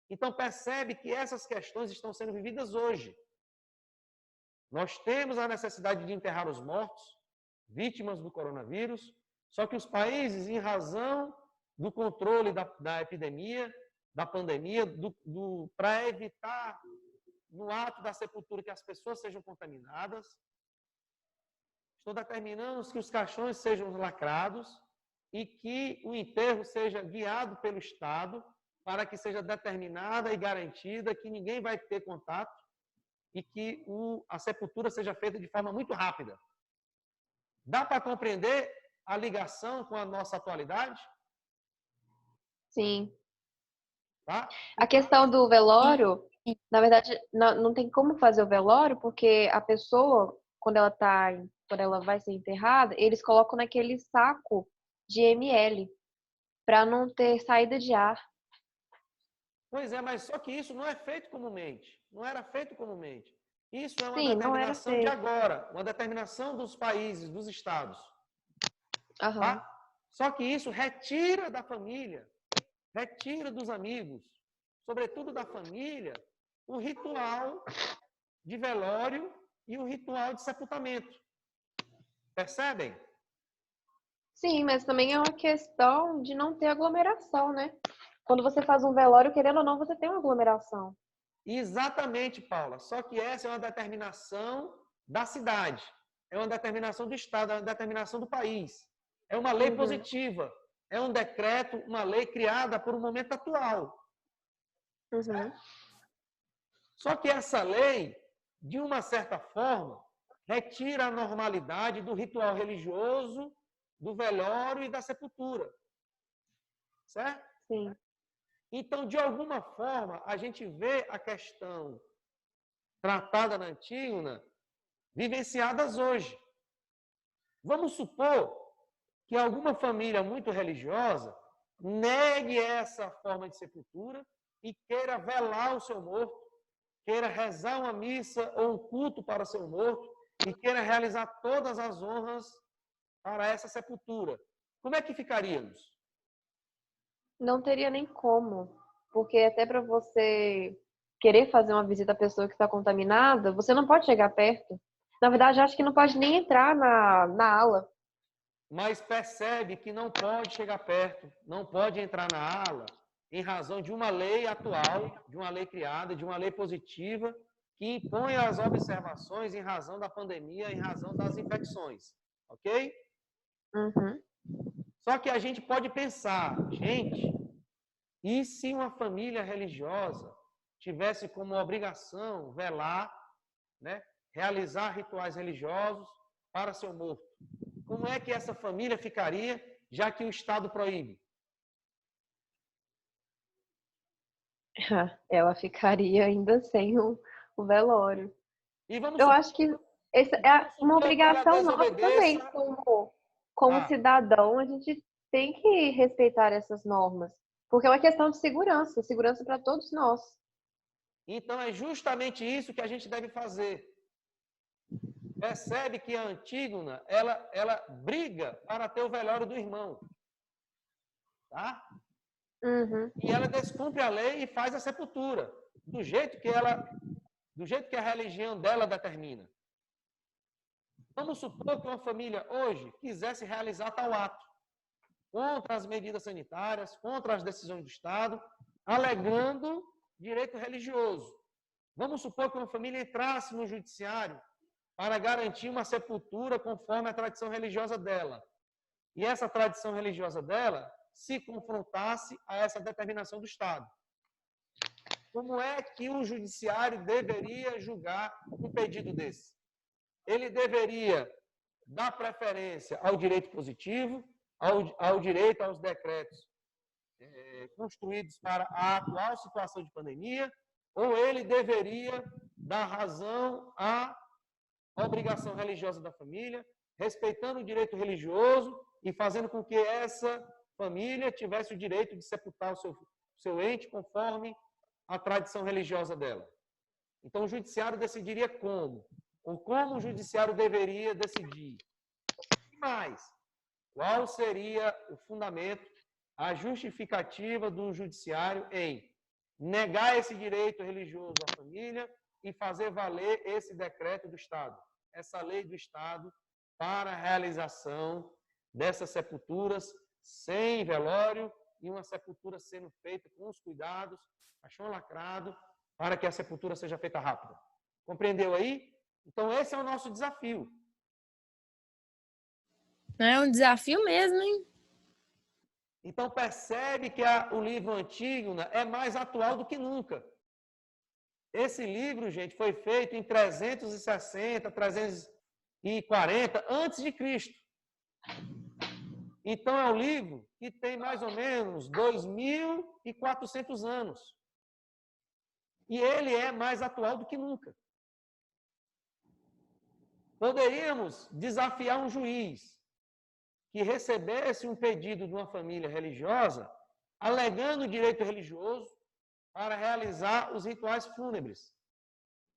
Então, percebe que essas questões estão sendo vividas hoje. Nós temos a necessidade de enterrar os mortos, vítimas do coronavírus, só que os países, em razão do controle da epidemia, da pandemia, para evitar, no ato da sepultura, que as pessoas sejam contaminadas, estão determinando que os caixões sejam lacrados e que o enterro seja guiado pelo Estado para que seja determinada e garantida que ninguém vai ter contato e que a sepultura seja feita de forma muito rápida. Dá para compreender a ligação com a nossa atualidade? Sim. Tá? A questão do velório, na verdade, não tem como fazer o velório, porque a pessoa, quando ela vai ser enterrada, eles colocam naquele saco de ml, para não ter saída de ar. Pois é, mas só que isso não é feito comumente. Não era feito comumente. Isso é uma Sim, determinação de agora, uma determinação dos países, dos estados. Uhum. Tá? Só que isso retira da família, retira dos amigos, sobretudo da família, o ritual de velório e o ritual de sepultamento. Percebem? Sim, mas também é uma questão de não ter aglomeração, né? Quando você faz um velório, querendo ou não, você tem uma aglomeração. Exatamente, Paula. Só que essa é uma determinação da cidade, é uma determinação do Estado, é uma determinação do país. É uma lei positiva, é um decreto, uma lei criada por um momento atual. Só que essa lei, de uma certa forma, retira a normalidade do ritual religioso, do velório e da sepultura. Certo? Sim. Então, de alguma forma, a gente vê a questão tratada na Antígona vivenciadas hoje. Vamos supor que alguma família muito religiosa negue essa forma de sepultura e queira velar o seu morto, queira rezar uma missa ou um culto para o seu morto e queira realizar todas as honras para essa sepultura. Como é que ficaríamos? Não teria nem como, porque até para você querer fazer uma visita à pessoa que está contaminada, você não pode chegar perto. Na verdade, acho que não pode nem entrar na ala. Mas percebe que não pode chegar perto, não pode entrar na ala, em razão de uma lei atual, de uma lei criada, de uma lei positiva, que impõe as observações em razão da pandemia, em razão das infecções. Ok? Só que a gente pode pensar, gente, e se uma família religiosa tivesse como obrigação velar, né, realizar rituais religiosos para seu morto? Como é que essa família ficaria, já que o Estado proíbe? Ela ficaria ainda sem o velório. E vamos Eu supor, acho que essa é uma que ela obrigação nossa também, desobedeça. como cidadão, a gente tem que respeitar essas normas, porque é uma questão de segurança, segurança para todos nós. Então é justamente isso que a gente deve fazer. Percebe que a Antígona, ela briga para ter o velório do irmão. Tá? E ela descumpre a lei e faz a sepultura, do jeito que a religião dela determina. Vamos supor que uma família hoje quisesse realizar tal ato, contra as medidas sanitárias, contra as decisões do Estado, alegando direito religioso. Vamos supor que uma família entrasse no judiciário para garantir uma sepultura conforme a tradição religiosa dela. E essa tradição religiosa dela se confrontasse a essa determinação do Estado. Como é que o judiciário deveria julgar um pedido desse? Ele deveria dar preferência ao direito positivo, ao direito aos decretos construídos para a atual situação de pandemia, ou ele deveria dar razão à obrigação religiosa da família, respeitando o direito religioso e fazendo com que essa família tivesse o direito de sepultar o seu ente conforme a tradição religiosa dela. Então, o judiciário decidiria como? Ou como o judiciário deveria decidir? E mais, qual seria o fundamento, a justificativa do judiciário em negar esse direito religioso à família e fazer valer esse decreto do Estado, essa lei do Estado para a realização dessas sepulturas sem velório e uma sepultura sendo feita com os cuidados, caixão lacrado, para que a sepultura seja feita rápida. Compreendeu aí? Então, esse é o nosso desafio. É um desafio mesmo, hein? Então, percebe que o livro Antígona é mais atual do que nunca. Esse livro, gente, foi feito em 360, 340 antes de Cristo. Então, é um livro que tem mais ou menos 2.400 anos. E ele é mais atual do que nunca. Poderíamos desafiar um juiz que recebesse um pedido de uma família religiosa, alegando o direito religioso para realizar os rituais fúnebres.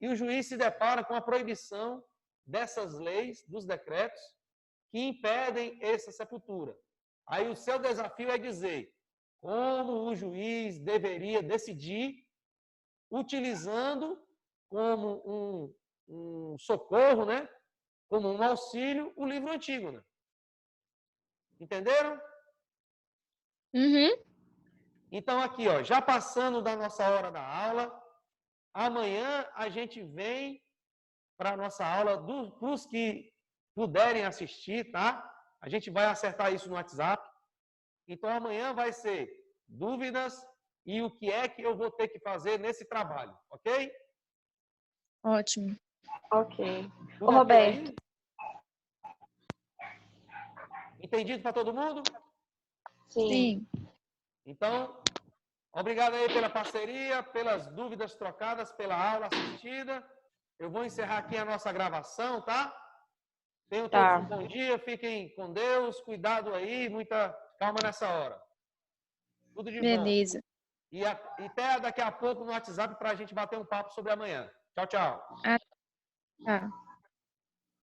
E o juiz se depara com a proibição dessas leis, dos decretos, que impedem essa sepultura. Aí o seu desafio é dizer como o juiz deveria decidir, utilizando como um socorro, né? Como um auxílio, o livro Antígona. Entenderam? Uhum. Então, aqui, ó, já passando da nossa hora da aula, amanhã a gente vem para a nossa aula, para os que puderem assistir, tá? A gente vai acertar isso no WhatsApp. Então, amanhã vai ser dúvidas e o que é que eu vou ter que fazer nesse trabalho, ok? Ótimo. Ok. Tudo Ô, ok Roberto. aí? Entendido para todo mundo? Sim. Então, obrigado aí pela parceria, pelas dúvidas trocadas, pela aula assistida. Eu vou encerrar aqui a nossa gravação, tá? Tenham todos um bom dia, fiquem com Deus, cuidado aí, muita calma nessa hora. Tudo de bom. Beleza. E até daqui a pouco no WhatsApp para a gente bater um papo sobre amanhã. Tchau, tchau. Tá.